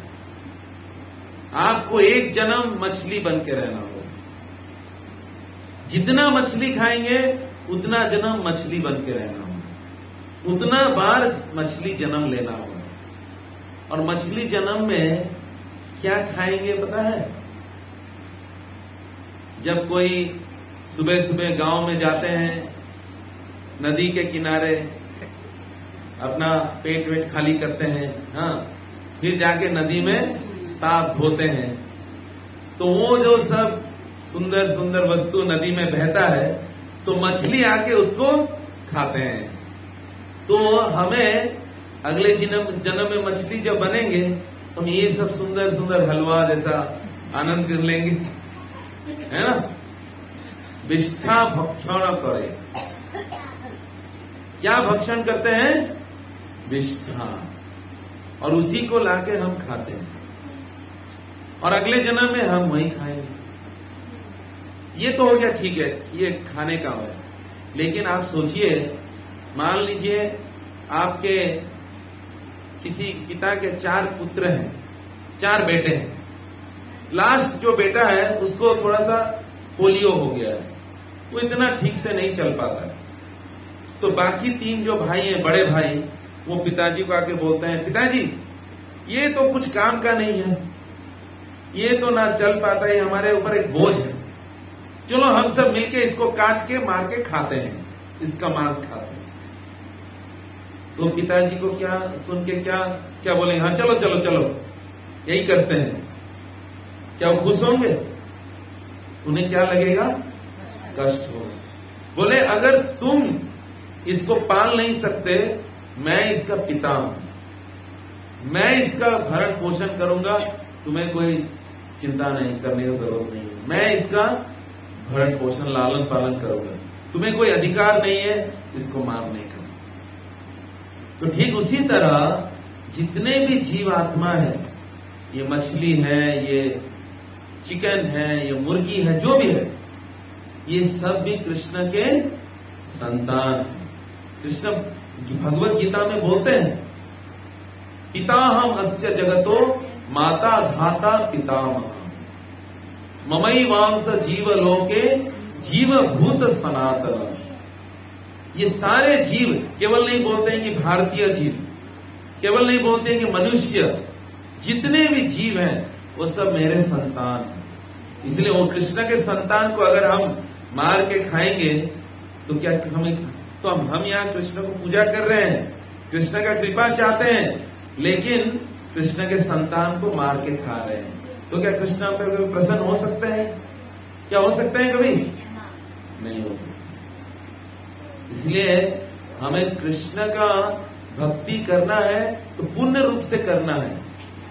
आपको एक जन्म मछली बन के रहना होगा। जितना मछली खाएंगे उतना जन्म मछली बन के रहना होगा, उतना बार मछली जन्म लेना होगा। और मछली जन्म में क्या खाएंगे पता है? जब कोई सुबह सुबह गांव में जाते हैं, नदी के किनारे अपना पेट वेट खाली करते हैं, हाँ, फिर जाके नदी में साफ धोते हैं, तो वो जो सब सुंदर सुंदर वस्तु नदी में बहता है तो मछली आके उसको खाते हैं। तो हमें अगले जन्म में मछली जब बनेंगे तो हम ये सब सुंदर सुंदर हलवा जैसा आनंद कर लेंगे, है ना? विष्ठा भक्षण करे, क्या भक्षण करते हैं? विष्ठा, और उसी को लाके हम खाते हैं और अगले जन्म में हम वही खाएंगे। ये तो हो गया, ठीक है, ये खाने का है। लेकिन आप सोचिए, मान लीजिए आपके किसी पिता के 4 पुत्र हैं, 4 बेटे हैं, लास्ट जो बेटा है उसको थोड़ा सा पोलियो हो गया है, वो इतना ठीक से नहीं चल पाता है, तो बाकी 3 जो भाई हैं, बड़े भाई, वो पिताजी को आके बोलते हैं, पिताजी ये तो कुछ काम का नहीं है, ये तो ना चल पाता है, हमारे ऊपर एक बोझ है, चलो हम सब मिलके इसको काट के मार के खाते हैं, इसका मांस खाते हैं। तो पिताजी को क्या सुन के क्या बोले? हाँ चलो चलो चलो यही करते हैं। क्या वो खुश होंगे? उन्हें क्या लगेगा? कष्ट होगा। बोले अगर तुम इसको पाल नहीं सकते, मैं इसका पिता हूं, मैं इसका भरण पोषण करूंगा, तुम्हें कोई चिंता नहीं करने की जरूरत नहीं है, मैं इसका भरण पोषण लालन पालन करूंगा, तुम्हें कोई अधिकार नहीं है इसको मारने का। तो ठीक उसी तरह जितने भी जीवात्मा है, ये मछली है, ये चिकन है, ये मुर्गी है, जो भी है, ये सब भी कृष्ण के संतान हैं। कृष्ण भगवत गीता में बोलते हैं, पिता हम अस्य जगतो माता धाता पितामह ममई वांस जीव लोके जीव भूत सनातन। ये सारे जीव, केवल नहीं बोलते हैं कि भारतीय जीव, केवल नहीं बोलते हैं कि मनुष्य, जितने भी जीव हैं वो सब मेरे संतान हैं। इसलिए वो कृष्ण के संतान को अगर हम मार के खाएंगे तो क्या हम यहाँ कृष्ण को पूजा कर रहे हैं, कृष्ण का कृपा चाहते हैं, लेकिन कृष्ण के संतान को मार के खा रहे हैं, तो क्या कृष्ण पर कभी प्रसन्न हो सकते हैं? क्या हो सकते हैं? कभी नहीं हो सकते। इसलिए हमें कृष्ण का भक्ति करना है तो पूर्ण रूप से करना है।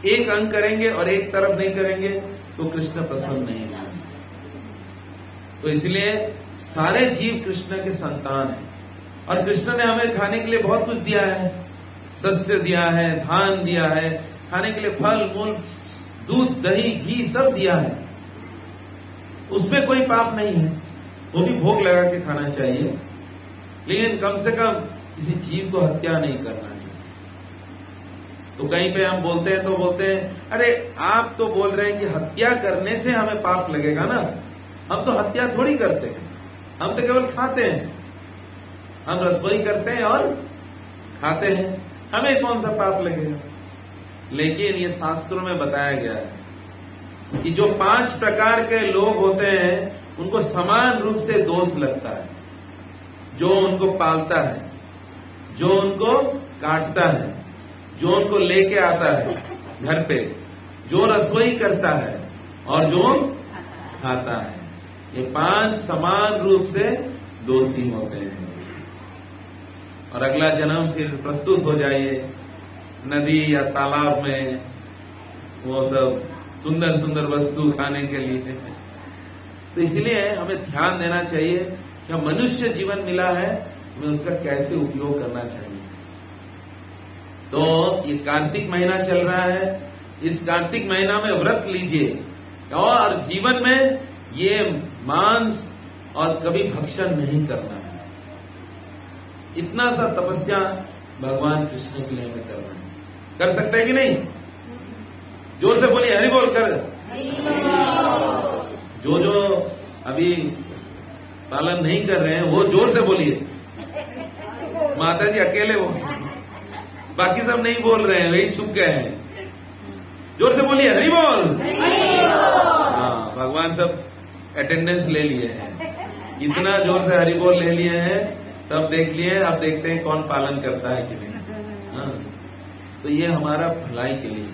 एक अंग करेंगे और एक तरफ नहीं करेंगे तो कृष्ण प्रसन्न नहीं होंगे। तो इसलिए सारे जीव कृष्ण के संतान हैं और कृष्ण ने हमें खाने के लिए बहुत कुछ दिया है, सस्य दिया है, धान दिया है, खाने के लिए फल मूल, दूध दही घी सब दिया है, उसमें कोई पाप नहीं है, वो भी भोग लगा के खाना चाहिए, लेकिन कम से कम किसी जीव को हत्या नहीं करना चाहिए। तो कहीं पे हम बोलते हैं तो बोलते हैं, अरे आप तो बोल रहे हैं कि हत्या करने से हमें पाप लगेगा ना, हम तो हत्या थोड़ी करते हैं, हम तो केवल खाते हैं, हम रसोई करते हैं और खाते हैं, हमें कौन सा पाप लगेगा। लेकिन ये शास्त्रों में बताया गया है कि जो 5 प्रकार के लोग होते हैं उनको समान रूप से दोष लगता है। जो उनको पालता है, जो उनको काटता है, जो उनको लेके आता है घर पे, जो रसोई करता है और जो खाता है, ये 5 समान रूप से दोषी होते हैं। और अगला जन्म फिर प्रस्तुत हो जाइए नदी या तालाब में, वो सब सुंदर सुंदर वस्तु खाने के लिए। तो इसलिए हमें ध्यान देना चाहिए कि मनुष्य जीवन मिला है, हमें उसका कैसे उपयोग करना चाहिए। तो ये कार्तिक महीना चल रहा है, इस कार्तिक महीना में व्रत लीजिए, और जीवन में ये मांस और कभी भक्षण नहीं करना है। इतना सा तपस्या भगवान कृष्ण के लिए हमें करना है। कर सकते हैं कि नहीं? जोर से बोलिए, हरि बोल कर। जो अभी पालन नहीं कर रहे हैं वो जोर से बोलिए। माता जी अकेले वो, बाकी सब नहीं बोल रहे हैं, वही छुप गए हैं। जोर से बोलिए, हरि बोल। हाँ, भगवान सब अटेंडेंस ले लिए हैं। इतना जोर से हरि बोल ले लिए हैं, सब देख लिए। अब देखते हैं कौन पालन करता है कि नहीं। हाँ, तो ये हमारा भलाई के लिए।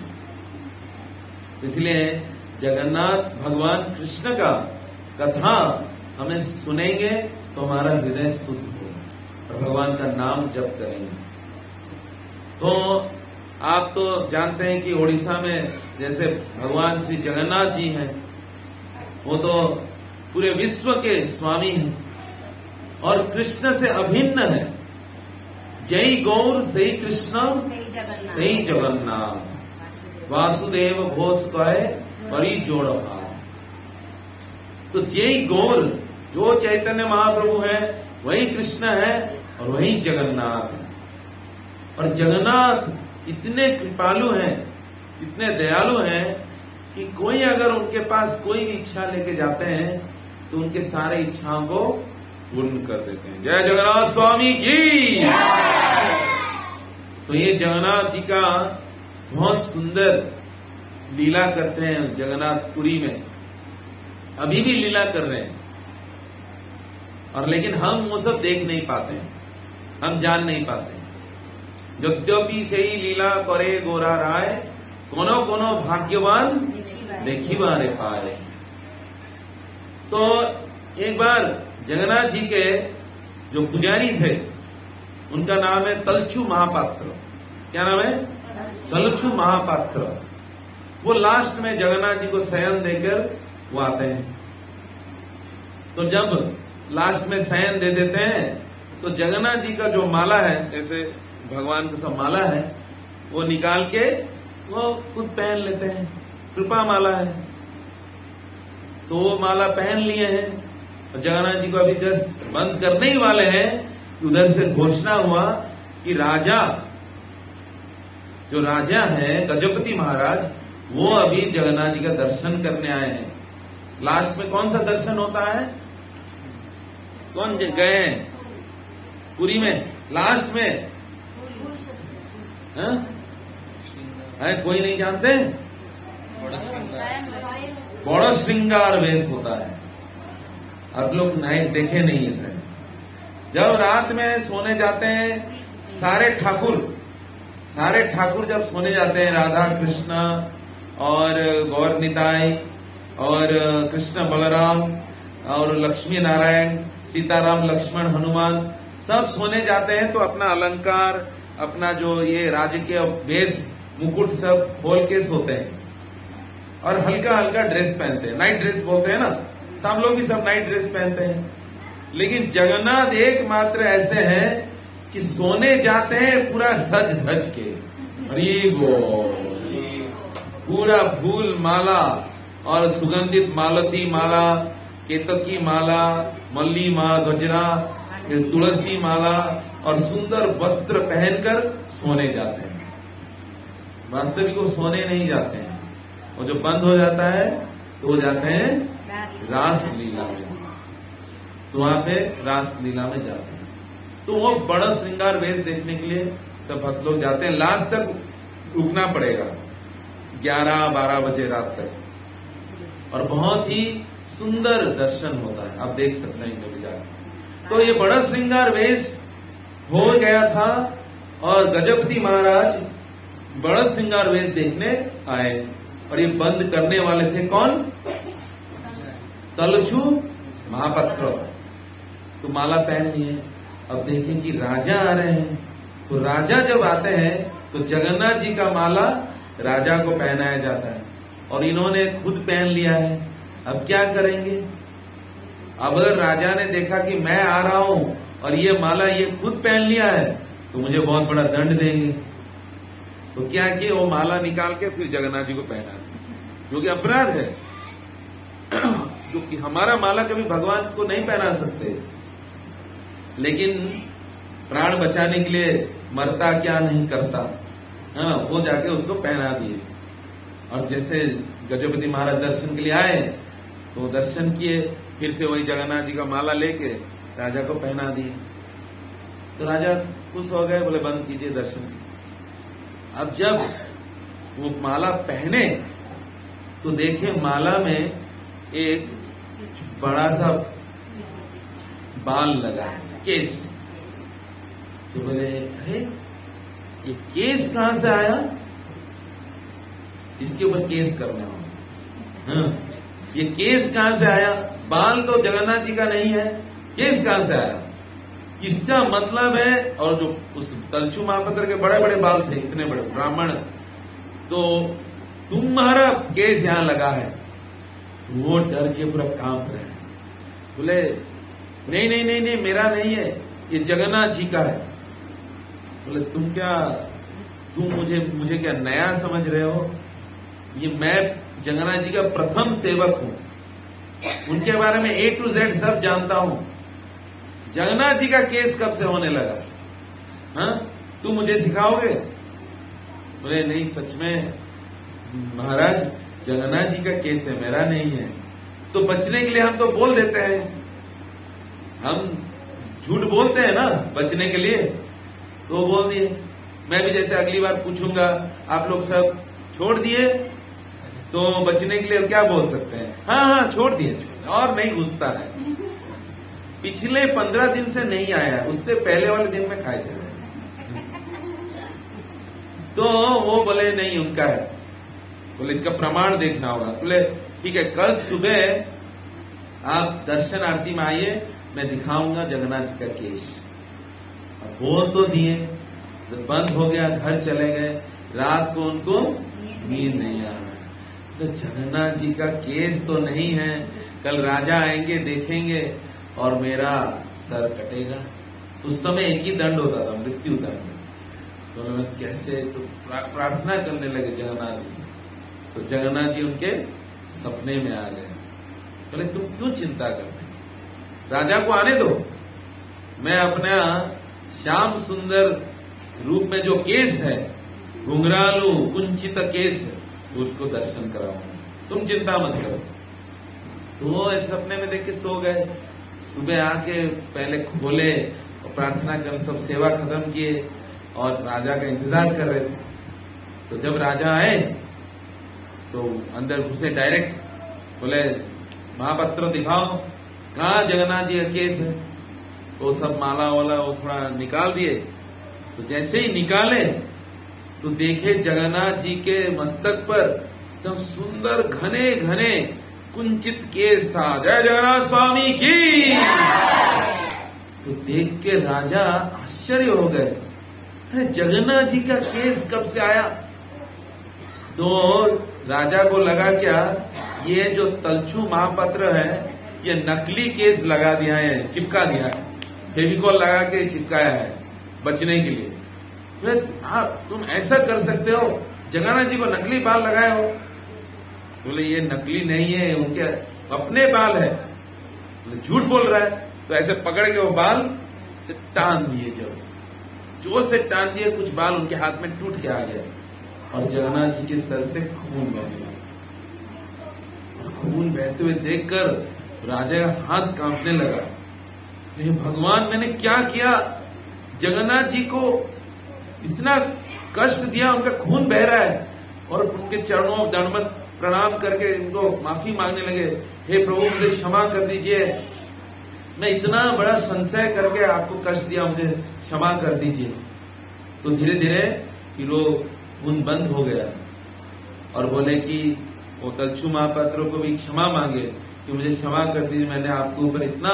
इसलिए जगन्नाथ भगवान कृष्ण का कथा हमें सुनेंगे तो हमारा हृदय शुद्ध होगा और भगवान का नाम जप करेंगे। तो आप तो जानते हैं कि ओडिशा में जैसे भगवान श्री जगन्नाथ जी हैं, वो तो पूरे विश्व के स्वामी हैं और कृष्ण से अभिन्न है। जय गौर सही कृष्ण सही जगन्नाथ, वासुदेव घोष कहे बड़ी जोड़ भाव। तो जय गौर, जो चैतन्य महाप्रभु है वही कृष्ण है और वही जगन्नाथ है। और जगन्नाथ इतने कृपालु हैं, इतने दयालु हैं कि कोई अगर उनके पास कोई भी इच्छा लेके जाते हैं तो उनके सारे इच्छाओं को पूर्ण कर देते हैं। जय जगन्नाथ स्वामी की। तो ये जगन्नाथ जी का बहुत सुंदर लीला करते हैं जगन्नाथपुरी में, अभी भी लीला कर रहे हैं। और लेकिन हम वो सब देख नहीं पाते हैं, हम जान नहीं पाते हैं। यद्यपि से ही लीला करे गोरा राय, कोनो कोनो भाग्यवान देखी बारे पाए। तो एक बार जगन्नाथ जी के जो पुजारी थे उनका नाम है तलछू महापात्र। क्या नाम है? तलछू महापात्र। वो लास्ट में जगन्नाथ जी को शयन देकर वो आते हैं। तो जब लास्ट में शयन दे देते हैं तो जगन्नाथ जी का जो माला है, जैसे भगवान का सब माला है, वो निकाल के वो खुद पहन लेते हैं। कृपा माला है तो वो माला पहन लिए हैं। और जगन्नाथ जी को अभी जस्ट बंद करने ही वाले हैं, उधर से घोषणा हुआ कि राजा, जो राजा है गजपति महाराज, वो अभी जगन्नाथ जी का दर्शन करने आए हैं। लास्ट में कौन सा दर्शन होता है? कौन गए हैं पुरी में? लास्ट में है, कोई नहीं जानते? बड़ा श्रृंगार वेश होता है। अब लोग नहीं देखे नहीं इसे। जब रात में सोने जाते हैं सारे ठाकुर जब सोने जाते हैं, राधा कृष्ण और गौर निताई और कृष्ण बलराम और लक्ष्मी नारायण, सीताराम लक्ष्मण हनुमान सब सोने जाते हैं तो अपना अलंकार, अपना जो ये राजकीय वेश मुकुट सब खोल के सोते हैं और हल्का हल्का ड्रेस पहनते हैं। नाइट ड्रेस बोलते हैं ना, सब लोग भी सब नाइट ड्रेस पहनते हैं। लेकिन जगन्नाथ एकमात्र ऐसे हैं कि सोने जाते हैं पूरा सज धज के। हरि बोल। पूरा फूल माला और सुगंधित मालती माला, केतकी माला, मल्ली माला, गजरा, तुलसी माला और सुंदर वस्त्र पहनकर सोने जाते हैं। वास्तविक वो सोने नहीं जाते हैं, और जो बंद हो जाता है तो वो जाते हैं रास लीला में। तो वहां पे रास लीला में जाते हैं। तो वो बड़ा श्रृंगार वेश देखने के लिए सब भक्त लोग जाते हैं। लास्ट तक रुकना पड़ेगा, 11-12 बजे रात तक, और बहुत ही सुंदर दर्शन होता है। आप देख सकते हैं कभी जाकर। तो ये बड़ा श्रृंगार वेश हो गया था और गजपति महाराज बड़ा श्रृंगार वेश देखने आए और ये बंद करने वाले थे कौन? तलछू महापात्र। तो माला पहन लिए। अब देखें कि राजा आ रहे हैं। तो राजा जब आते हैं तो जगन्नाथ जी का माला राजा को पहनाया जाता है और इन्होंने खुद पहन लिया है। अब क्या करेंगे? अब अगर राजा ने देखा कि मैं आ रहा हूं और ये माला ये खुद पहन लिया है तो मुझे बहुत बड़ा दंड देंगे। तो क्या किए? वो माला निकाल के फिर जगन्नाथ जी को पहना, जो कि अपराध है। क्योंकि हमारा माला कभी भगवान को नहीं पहना सकते, लेकिन प्राण बचाने के लिए मरता क्या नहीं करता, हाँ, वो जाके उसको पहना दिए। और जैसे गजपति महाराज दर्शन के लिए आए तो दर्शन किए, फिर से वही जगन्नाथ जी का माला लेके राजा को पहना दिए। तो राजा खुश हो गए, बोले बंद कीजिए दर्शन। अब जब वो माला पहने तो देखे माला में एक बड़ा सा बाल लगा है, केस। तो बोले अरे ये केस कहां से आया, इसके ऊपर केस करना हो, हाँ, ये केस कहां से आया, बाल तो जगन्नाथ जी का नहीं है, केस कहां से आया। इसका मतलब है, और जो उस तलछू महापात्र के बड़े बड़े बाल थे, इतने बड़े ब्राह्मण, तो तुम्हारा केस यहां लगा है। वो डर के पूरा कांप रहे हैं, बोले नहीं नहीं नहीं नहीं, मेरा नहीं है, ये जगन्नाथ जी का है। बोले तुम मुझे क्या नया समझ रहे हो, ये मैं जगन्नाथ जी का प्रथम सेवक हूं, उनके बारे में A to Z सब जानता हूं। जगन्नाथ जी का केस कब से होने लगा, हाँ, तुम मुझे सिखाओगे। बोले नहीं, सच में महाराज जगन्नाथ जी का केस है, मेरा नहीं है। तो बचने के लिए हम तो बोल देते हैं, हम झूठ बोलते हैं ना बचने के लिए, तो बोल दिए। मैं भी जैसे अगली बार पूछूंगा, आप लोग सब छोड़ दिए, तो बचने के लिए क्या बोल सकते हैं, हाँ हाँ छोड़ दिए, और नहीं घुसता है। पिछले 15 दिन से नहीं आया, उससे पहले वाले दिन में खाए थे। तो वो बोले नहीं उनका है, बोले इसका प्रमाण देखना होगा। बोले ठीक है, कल सुबह आप दर्शन आरती में आइए, मैं दिखाऊंगा जगन्नाथ जी का केस। अब बोल तो दिए, जब बंद हो गया घर चले गए, रात को उनको नींद नहीं आ रहा। तो जगन्नाथ जी का केस तो नहीं है, कल राजा आएंगे देखेंगे और मेरा सर कटेगा। उस समय एक ही दंड होता था, मृत्यु दंड। तो उन्होंने कैसे, तो प्रार्थना करने लगे जगन्नाथ जी से। तो जगन्नाथ जी उनके सपने में आ गए। बोले तुम क्यों चिंता करते, राजा को आने दो, मैं अपना श्याम सुंदर रूप में जो केस है, घुंघरालू कुंचित केस है, उसको दर्शन कराऊंगा, तुम चिंता मत करो। तो वो इस सपने में देख के सो गए। सुबह आके पहले खोले और प्रार्थना कर, सब सेवा खत्म किए और राजा का इंतजार कर रहे थे। तो जब राजा आए तो अंदर घुसे डायरेक्ट, बोले महापात्र दिखाओ, कहाँ जगन्नाथ जी का केस है। तो सब माला वाला वो थोड़ा निकाल दिए। तो जैसे ही निकाले तो देखे जगन्नाथ जी के मस्तक पर एकदम सुंदर घने घने कुंचित केस था। जय जगन्नाथ स्वामी की। तो देख के राजा आश्चर्य हो गए, अरे जगन्नाथ जी का केस कब से आया। तो राजा को लगा क्या, ये जो तलछू महापात्र है ये नकली केस लगा दिया है, चिपका दिया है, फेविकॉल लगा के चिपकाया है बचने के लिए। आप तुम ऐसा कर सकते हो, जगन्नाथ जी को नकली बाल लगाए हो। बोले ये नकली नहीं है, उनके अपने बाल है। बोले झूठ बोल रहा है। तो ऐसे पकड़ के वो बाल से टान दिए, जब जोर से टान दिए, कुछ बाल उनके हाथ में टूट के आ गया और जगन्नाथ जी के सर से खून बह गया। खून बहते हुए देखकर राजा का हाथ कांपने लगा। ये भगवान, मैंने क्या किया, जगन्नाथ जी को इतना कष्ट दिया, उनका खून बह रहा है। और उनके चरणों दंडवत प्रणाम करके उनको माफी मांगने लगे, हे प्रभु मुझे क्षमा कर दीजिए, मैं इतना बड़ा संशय करके आपको कष्ट दिया, मुझे क्षमा कर दीजिए। तो धीरे धीरे फिर वो खून बंद हो गया और बोले कि वो तलछू महापात्रों को भी क्षमा मांगे कि मुझे क्षमा कर दीजिए, मैंने आपके ऊपर इतना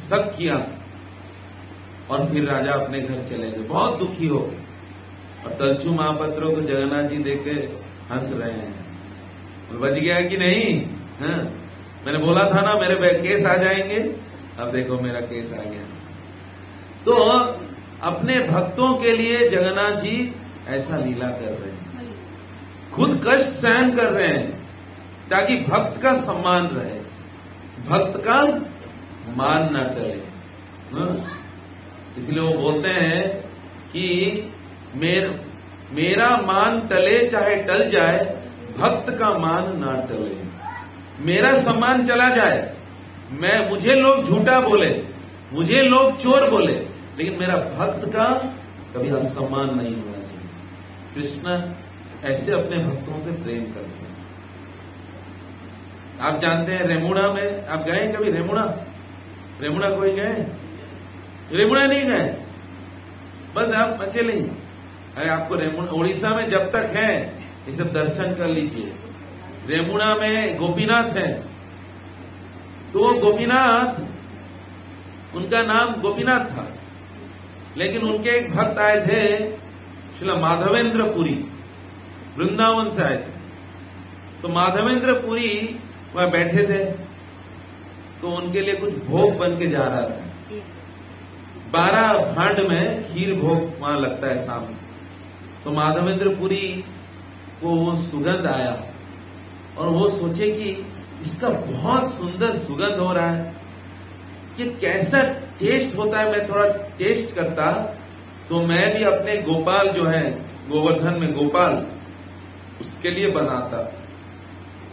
शक किया। और फिर राजा अपने घर चले गए, बहुत दुखी हो गए। और तलछू महापात्रों को जगन्नाथ जी देख के हंस रहे हैं, बच गया कि नहीं, हाँ? मैंने बोला था ना मेरे केस आ जाएंगे, अब देखो मेरा केस आ गया। तो अपने भक्तों के लिए जगन्नाथ जी ऐसा लीला कर रहे हैं, खुद कष्ट सहन कर रहे हैं ताकि भक्त का सम्मान रहे। भक्त का मान न टले। इसलिए वो बोलते हैं कि मेरा मान टले चाहे टल जाए, भक्त का मान ना टले। मेरा सम्मान चला जाए, मुझे लोग झूठा बोले, मुझे लोग चोर बोले, लेकिन मेरा भक्त का कभी असम्मान नहीं होना चाहिए। कृष्ण ऐसे अपने भक्तों से प्रेम करते हैं। आप जानते हैं रेमुणा में, आप गए कभी रेमुणा? रेमुणा कोई गए? रेमुणा नहीं गए, बस आप अकेले ही। अरे आपको रेमुणा, उड़ीसा में जब तक है ये सब दर्शन कर लीजिए। रेमुणा में गोपीनाथ है, तो गोपीनाथ, उनका नाम गोपीनाथ था, लेकिन उनके एक भक्त आए थे श्री माधवेंद्र पुरी, वृंदावन से आए थे। तो माधवेंद्र पुरी वह बैठे थे, तो उनके लिए कुछ भोग बन के जा रहा था। 12 भांड में खीर भोग वहां लगता है सामने। तो माधवेंद्र पुरी को वो सुगंध आया और वो सोचे कि इसका बहुत सुंदर सुगंध हो रहा है, ये कैसा टेस्ट होता है, मैं थोड़ा टेस्ट करता तो मैं भी अपने गोपाल जो है गोवर्धन में गोपाल, उसके लिए बनाता।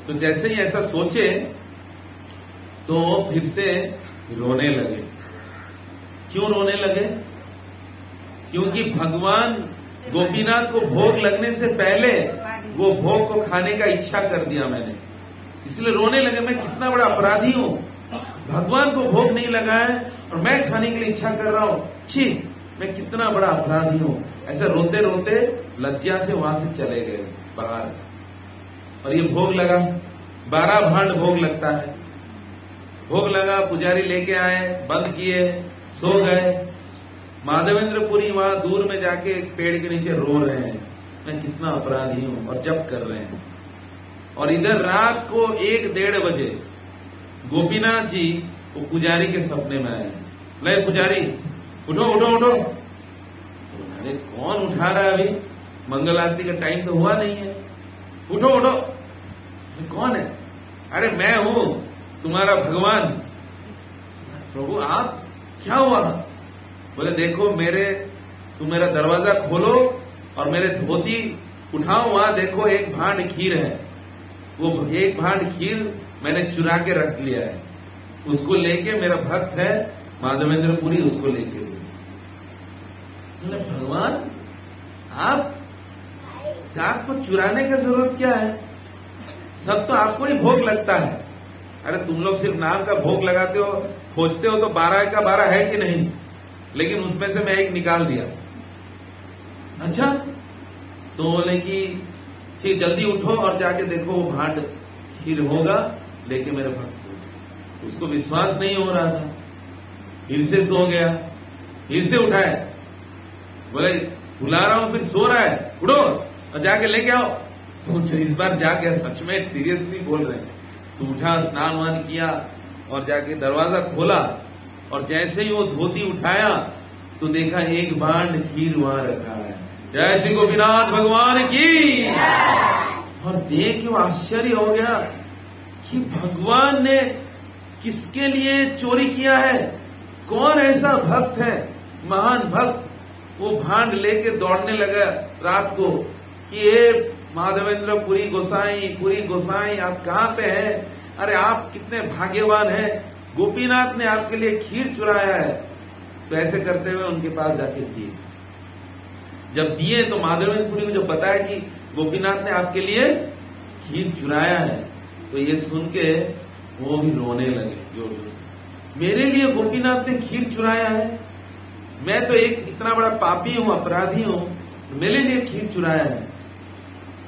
तो जैसे ही ऐसा सोचे तो फिर से रोने लगे। क्यों रोने लगे? क्योंकि भगवान गोपीनाथ को भोग लगने से पहले वो भोग को खाने का इच्छा कर दिया मैंने, इसलिए रोने लगे। मैं कितना बड़ा अपराधी हूं, भगवान को भोग नहीं लगा है और मैं खाने के लिए इच्छा कर रहा हूं, छी मैं कितना बड़ा अपराधी हूं। ऐसे रोते रोते लज्जा से वहां से चले गए बाहर। और ये भोग लगा, 12 भांड भोग लगता है। भोग लगा, पुजारी लेके आए, बंद किए, सो गए। माधवेंद्र पुरी वहां दूर में जाके एक पेड़ के नीचे रो रहे हैं, मैं कितना अपराधी हूं, और जप कर रहे हैं। और इधर रात को 1-1:30 बजे गोपीनाथ जी वो पुजारी के सपने में आए। ले पुजारी, उठो उठो उठो। अरे कौन उठा रहा है, अभी मंगल आरती का टाइम तो हुआ नहीं है, उठो उठो। कौन है? अरे मैं हूं तुम्हारा भगवान। प्रभु आप, क्या हुआ? बोले देखो तुम मेरा दरवाजा खोलो और मेरे धोती उठाओ, वहां देखो एक भांड खीर है, वो एक भांड खीर मैंने चुरा के रख लिया है, उसको लेके मेरा भक्त है माधवेंद्र पुरी, उसको लेके बोले भगवान आपको चुराने की जरूरत क्या है, सब तो आपको ही भोग लगता है। अरे तुम लोग सिर्फ नाम का भोग लगाते हो, खोजते हो तो 12 का 12 है कि नहीं, लेकिन उसमें से मैं एक निकाल दिया। अच्छा, तो बोले कि ठीक जल्दी उठो और जाके देखो वो भांड खीर होगा, लेके मेरे भक्त को। उसको विश्वास नहीं हो रहा था, फिर से सो गया, फिर से उठाए, बोले बुला रहा हूं, फिर सो रहा है, उठो और जाके लेके आओ। तो इस बार जाके सच में सीरियसली बोल रहे हैं, तो उठा, स्नान वान किया और जाके दरवाजा खोला, और जैसे ही वो धोती उठाया तो देखा एक भांड खीर वहां रखा है। जय श्री गोपीनाथ भगवान की। और देख के वो आश्चर्य हो गया कि भगवान ने किसके लिए चोरी किया है, कौन ऐसा भक्त है, महान भक्त। वो भांड लेके दौड़ने लगा रात को कि ये माधवेंद्र पुरी गोसाई आप कहाँ पे हैं? अरे आप कितने भाग्यवान हैं, गोपीनाथ ने आपके लिए खीर चुराया है। तो ऐसे करते हुए उनके पास जाके दिए। जब दिए तो माधवेंद्र पुरी को जो बताया कि गोपीनाथ ने आपके लिए खीर चुराया है, तो ये सुन के वो भी रोने लगे जोर जोर से। मेरे लिए गोपीनाथ ने खीर चुराया है, मैं तो एक इतना बड़ा पापी हूं, अपराधी हूं, मेरे लिए खीर चुराया है।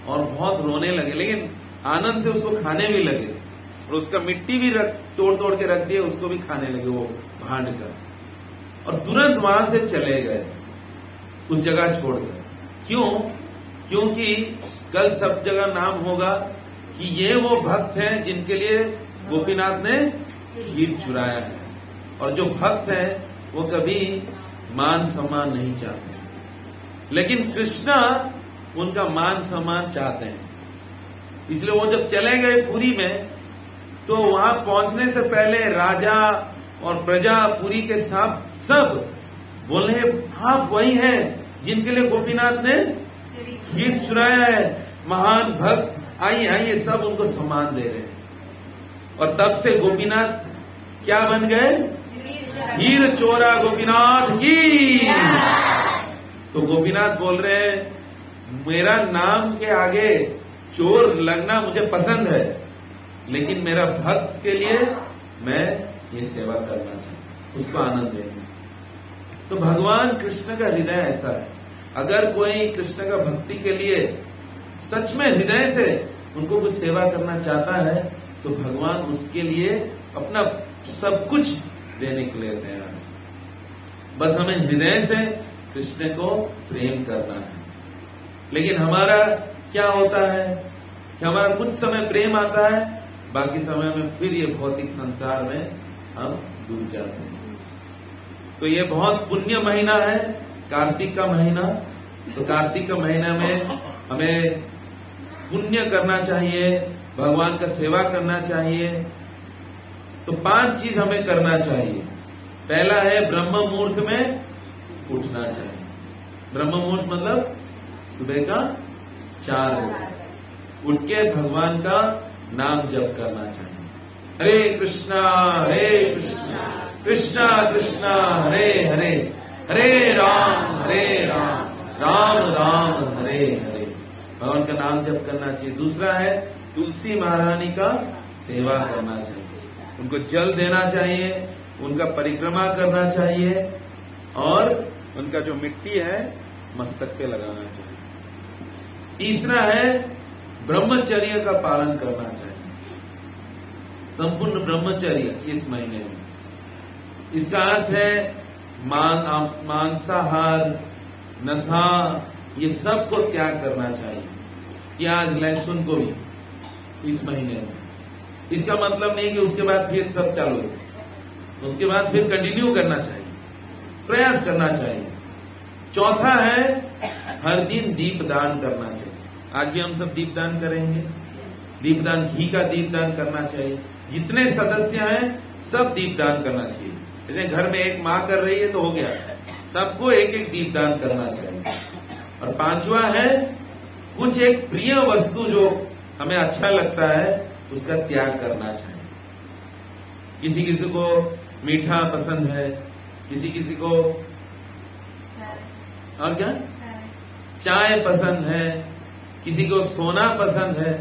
और बहुत रोने लगे, लेकिन आनंद से उसको खाने भी लगे, और उसका मिट्टी भी तोड़ तोड़ के रख दिए, उसको भी खाने लगे वो भांड का। और तुरंत वहां से चले गए उस जगह छोड़कर। क्यों? क्योंकि कल सब जगह नाम होगा कि ये वो भक्त हैं जिनके लिए गोपीनाथ ने खीर चुराया है। और जो भक्त हैं वो कभी मान सम्मान नहीं चाहते, लेकिन कृष्णा उनका मान सम्मान चाहते हैं। इसलिए वो जब चले गए पुरी में, तो वहां पहुंचने से पहले राजा और प्रजा पूरी के सब बोले आप वही हैं जिनके लिए गोपीनाथ ने गीत सुनाया है, महान भक्त आइए आइए, सब उनको सम्मान दे रहे हैं। और तब से गोपीनाथ क्या बन गए? हीर चोरा गोपीनाथ की। तो गोपीनाथ बोल रहे हैं मेरा नाम के आगे चोर लगना मुझे पसंद है, लेकिन मेरा भक्त के लिए मैं ये सेवा करना चाहता, उसको आनंद देना। तो भगवान कृष्ण का हृदय ऐसा है, अगर कोई कृष्ण का भक्ति के लिए सच में हृदय से उनको कुछ सेवा करना चाहता है तो भगवान उसके लिए अपना सब कुछ देने के लिए तैयार है। बस हमें हृदय से कृष्ण को प्रेम करना है। लेकिन हमारा क्या होता है कि हमारा कुछ समय प्रेम आता है, बाकी समय में फिर ये भौतिक संसार में हम डूब जाते हैं। तो ये बहुत पुण्य महीना है, कार्तिक का महीना। तो कार्तिक का महीना में हमें पुण्य करना चाहिए, भगवान का सेवा करना चाहिए। तो 5 चीज हमें करना चाहिए। पहला है ब्रह्म मुहूर्त में उठना चाहिए। ब्रह्म मुहूर्त मतलब सुबह का 4 बजे उठ के भगवान का नाम जप करना चाहिए। हरे कृष्णा कृष्णा कृष्णा हरे हरे, हरे राम राम राम हरे हरे। भगवान का नाम जप करना चाहिए। दूसरा है तुलसी महारानी का सेवा करना चाहिए, उनको जल देना चाहिए, उनका परिक्रमा करना चाहिए और उनका जो मिट्टी है मस्तक पे लगाना चाहिए। तीसरा है ब्रह्मचर्य का पालन करना चाहिए, संपूर्ण ब्रह्मचर्य इस महीने में। इसका अर्थ है मांसाहार, नशा, ये सब को त्याग करना चाहिए। प्याज लहसुन को भी इस महीने में। इसका मतलब नहीं कि उसके बाद फिर सब चालू है, उसके बाद फिर कंटिन्यू करना चाहिए, प्रयास करना चाहिए। चौथा है हर दिन दीप दान करना चाहिए। आज भी हम सब दीप दान करेंगे। दीपदान, घी का दीपदान करना चाहिए। जितने सदस्य हैं सब दीपदान करना चाहिए। जैसे घर में एक माँ कर रही है तो हो गया, सबको एक एक दीपदान करना चाहिए। और 5वां है कुछ एक प्रिय वस्तु जो हमें अच्छा लगता है उसका त्याग करना चाहिए। किसी किसी को मीठा पसंद है, किसी किसी को और क्या चाय पसंद है, किसी को सोना पसंद है,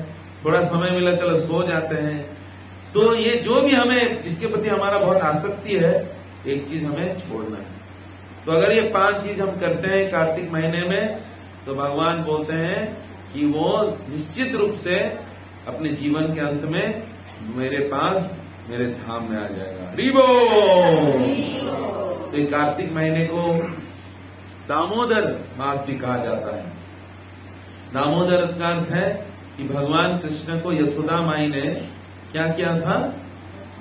थोड़ा समय मिला चलो सो जाते हैं। तो ये जो भी हमें जिसके प्रति हमारा बहुत आसक्ति है, एक चीज हमें छोड़ना है। तो अगर ये 5 चीज हम करते हैं कार्तिक महीने में तो भगवान बोलते हैं कि वो निश्चित रूप से अपने जीवन के अंत में मेरे पास, मेरे धाम में आ जाएगा। हरि बोल। तो ये कार्तिक महीने को दामोदर मास भी कहा जाता है। दामोदर का अर्थ है कि भगवान कृष्ण को यशोदा माई ने क्या किया था,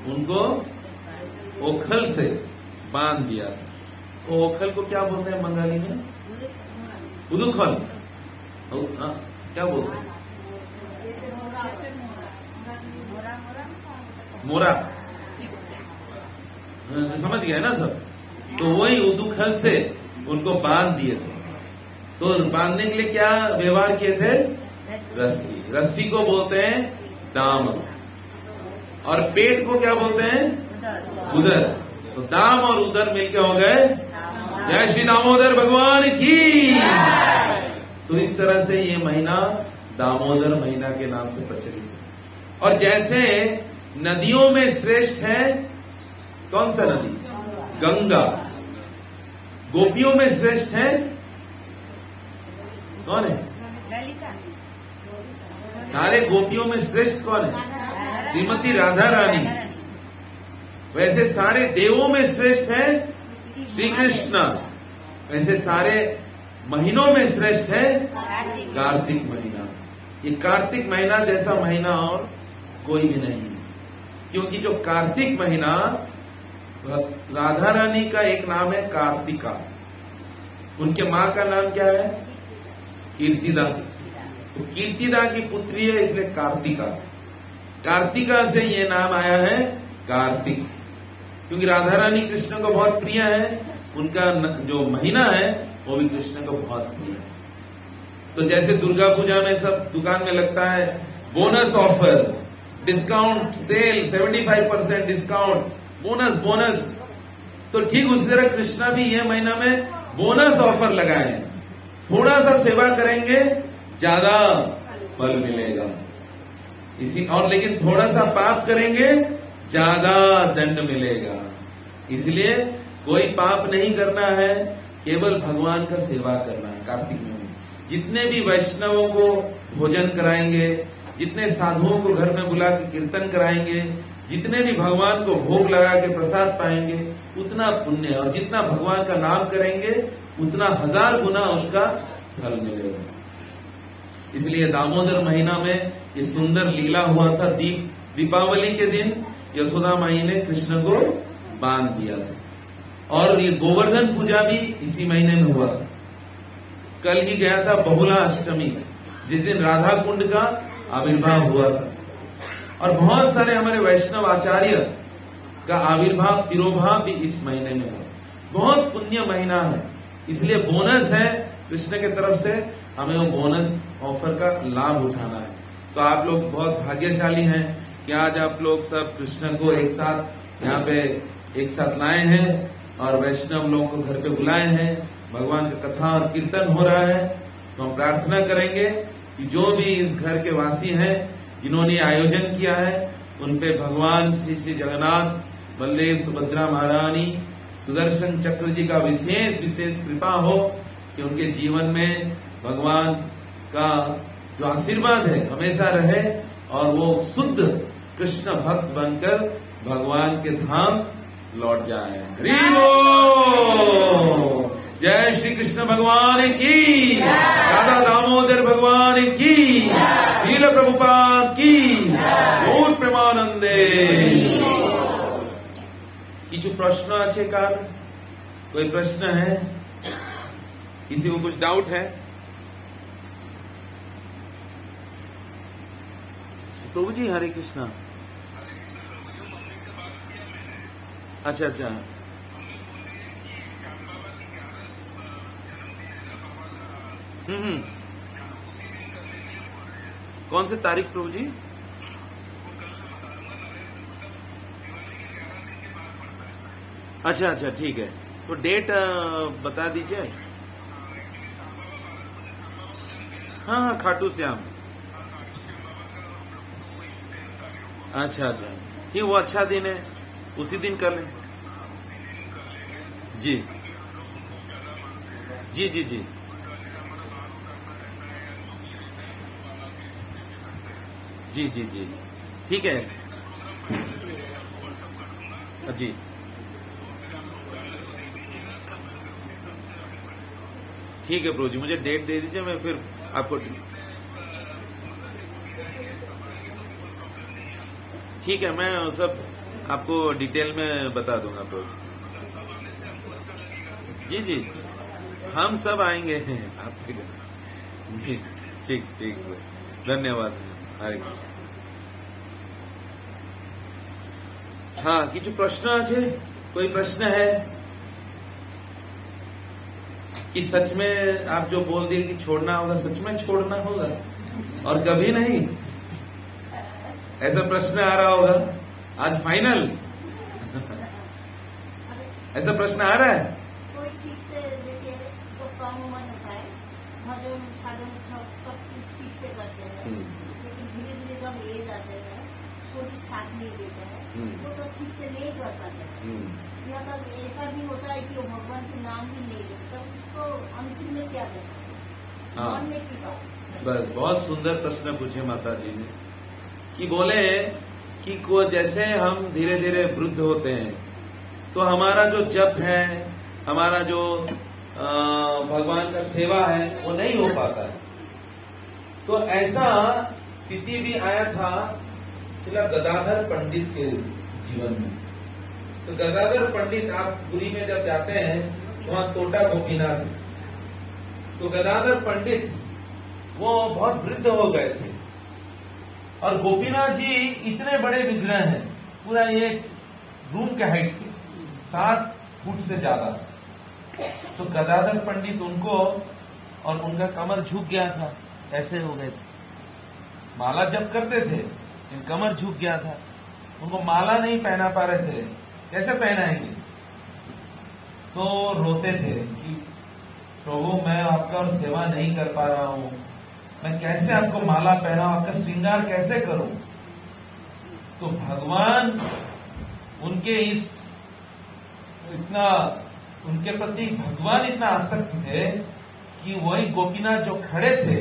उनको ओखल से बांध दिया था। तो ओखल को क्या बोलते हैं बंगाली में? उदुखल। क्या बोलते हैं? मोरा। समझ गए ना सब? तो वही उदुखल से उनको बांध दिए थे। तो बांधने के लिए क्या व्यवहार किए थे? रस्सी। रस्सी को बोलते हैं दाम, और पेट को क्या बोलते हैं? उदर। तो दाम और उदर मिलके हो गए जय श्री दामोदर भगवान की। तो इस तरह से ये महीना दामोदर महीना के नाम से प्रचलित है। और जैसे नदियों में श्रेष्ठ है कौन सा नदी? गंगा। गोपियों में श्रेष्ठ है कौन है? सारे गोपियों में श्रेष्ठ कौन है? श्रीमती राधा रानी। वैसे सारे देवों में श्रेष्ठ है श्री कृष्ण। वैसे सारे महीनों में श्रेष्ठ है कार्तिक महीना। ये कार्तिक महीना जैसा महीना और कोई भी नहीं है, क्योंकि जो कार्तिक महीना, राधा रानी का एक नाम है कार्तिका, उनके मां का नाम क्या है? कीर्तिदा। तो कीर्तिदा की पुत्री है इसलिए कार्तिका। कार्तिका से ये नाम आया है कार्तिक, क्योंकि राधा रानी कृष्ण को बहुत प्रिय है, उनका जो महीना है वो भी कृष्ण को बहुत प्रिय है। तो जैसे दुर्गा पूजा में सब दुकान में लगता है bonus offer, discount sale, 75% discount, bonus bonus, तो ठीक उसी तरह कृष्णा भी ये महीना में बोनस ऑफर लगाए। थोड़ा सा सेवा करेंगे ज्यादा फल मिलेगा, इसी और लेकिन थोड़ा सा पाप करेंगे ज्यादा दंड मिलेगा। इसलिए कोई पाप नहीं करना है, केवल भगवान का सेवा करना है। कार्तिक में जितने भी वैष्णवों को भोजन कराएंगे, जितने साधुओं को घर में बुला के कीर्तन कराएंगे, जितने भी भगवान को भोग लगा के प्रसाद पाएंगे, उतना पुण्य, और जितना भगवान का नाम करेंगे उतना 1000 गुना उसका फल मिलेगा। इसलिए दामोदर महीना में ये सुंदर लीला हुआ था। दीपावली के दिन यशोदा माई ने कृष्ण को बांध दिया था। और ये गोवर्धन पूजा भी इसी महीने में हुआ। कल ही गया था बहुला अष्टमी, जिस दिन राधा कुंड का आविर्भाव हुआ था। और बहुत सारे हमारे वैष्णव आचार्य का आविर्भाव, तिरोभाव भी इस महीने में हुआ। बहुत पुण्य महीना है, इसलिए बोनस है कृष्ण की तरफ से, हमें वो बोनस ऑफर का लाभ उठाना है। तो आप लोग बहुत भाग्यशाली हैं कि आज आप लोग सब कृष्ण को एक साथ यहाँ पे एक साथ लाए हैं और वैष्णव लोगों को घर पे बुलाए हैं। भगवान का कथा और कीर्तन हो रहा है। तो हम प्रार्थना करेंगे कि जो भी इस घर के वासी हैं, जिन्होंने आयोजन किया है, उन पे भगवान श्री श्री जगन्नाथ बलदेव सुभद्रा महारानी सुदर्शन चक्र जी का विशेष विशेष कृपा हो कि उनके जीवन में भगवान का जो आशीर्वाद है हमेशा रहे और वो शुद्ध कृष्ण भक्त बनकर भगवान के धाम लौट जाए। हरि बोल। जय श्री कृष्ण भगवान की, राधा दामोदर भगवान की, लीला प्रभुपाद की, गौर प्रेमानंदे। किछु प्रश्न अच्छे काल, कोई प्रश्न है? किसी को कुछ डाउट है? प्रभु जी हरे कृष्णा। अच्छा अच्छा, कौन से तारीख प्रभु जी? अच्छा अच्छा ठीक है, तो डेट बता दीजिए। हाँ हाँ, खाटू श्याम। अच्छा अच्छा, ये वो अच्छा दिन है, उसी दिन कर लें। जी जी जी जी जी जी जी ठीक है जी। ठीक है प्रभु जी, मुझे डेट दे दीजिए, मैं फिर आपको। ठीक है, मैं सब आपको डिटेल में बता दूंगा प्रभु जी। जी जी, हम सब आएंगे आपके घर। जी ठीक ठीक, धन्यवाद। हरे कृष्ण। हाँ, किछु प्रश्न আছে? कोई प्रश्न है कि सच में आप जो बोल दिए कि छोड़ना होगा, सच में छोड़ना होगा और कभी नहीं? ऐसा प्रश्न आ रहा होगा आज फाइनल। ऐसा प्रश्न आ रहा है? कोई ठीक से देखिए, जो कम उम्र होता है, भजन साधन सब कुछ ठीक से करते हैं, लेकिन धीरे धीरे जब एज आते हैं, शरीर साथ नहीं देते हैं, तो ठीक से नहीं कर पाते। या तब ऐसा भी होता है कि वो भगवान के नाम भी नहीं लेते, तब उसको अंतिम में क्या कर सकते हैं? मन में की बात। बस, बहुत सुंदर प्रश्न पूछे माता जी ने कि बोले कि को जैसे हम धीरे धीरे वृद्ध होते हैं तो हमारा जो जप है, हमारा जो भगवान का सेवा है, वो नहीं हो पाता है। तो ऐसा स्थिति भी आया था श्रील गदाधर पंडित के जीवन में। तो गदाधर पंडित, आप पुरी में जब जाते हैं वहां तोटा गोपीनाथ, तो गदाधर पंडित वो बहुत वृद्ध हो गए थे। और गोपीनाथ जी इतने बड़े विग्रह हैं, पूरा एक रूम के हाइट के, 7 फुट से ज्यादा। तो गदाधर पंडित उनको, और उनका कमर झुक गया था, ऐसे हो गए थे, माला जप करते थे लेकिन कमर झुक गया था, उनको माला नहीं पहना पा रहे थे, कैसे पहनाएंगे? तो रोते थे कि प्रभु मैं आपका और सेवा नहीं कर पा रहा हूं, मैं कैसे आपको माला पहनाऊं, आपका श्रृंगार कैसे करूं? तो भगवान उनके उनके प्रति भगवान इतना आसक्त थे कि वही गोपीनाथ जो खड़े थे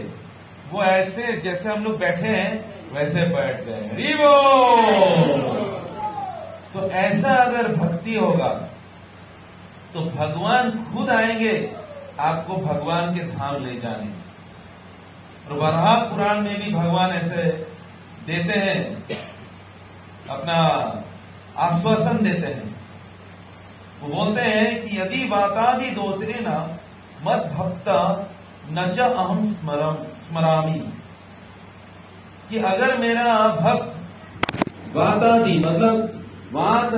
वो ऐसे जैसे हम लोग बैठे हैं वैसे बैठ गए। हरि बोल। तो ऐसा अगर भक्ति होगा तो भगवान खुद आएंगे आपको भगवान के धाम ले जाने। और वराह पुराण में भी भगवान ऐसे देते हैं, अपना आश्वासन देते हैं। वो बोलते हैं कि यदि वातादि दोषे न मद भक्त न च अहम स्मरामि, कि अगर मेरा भक्त वातादि मतलब वात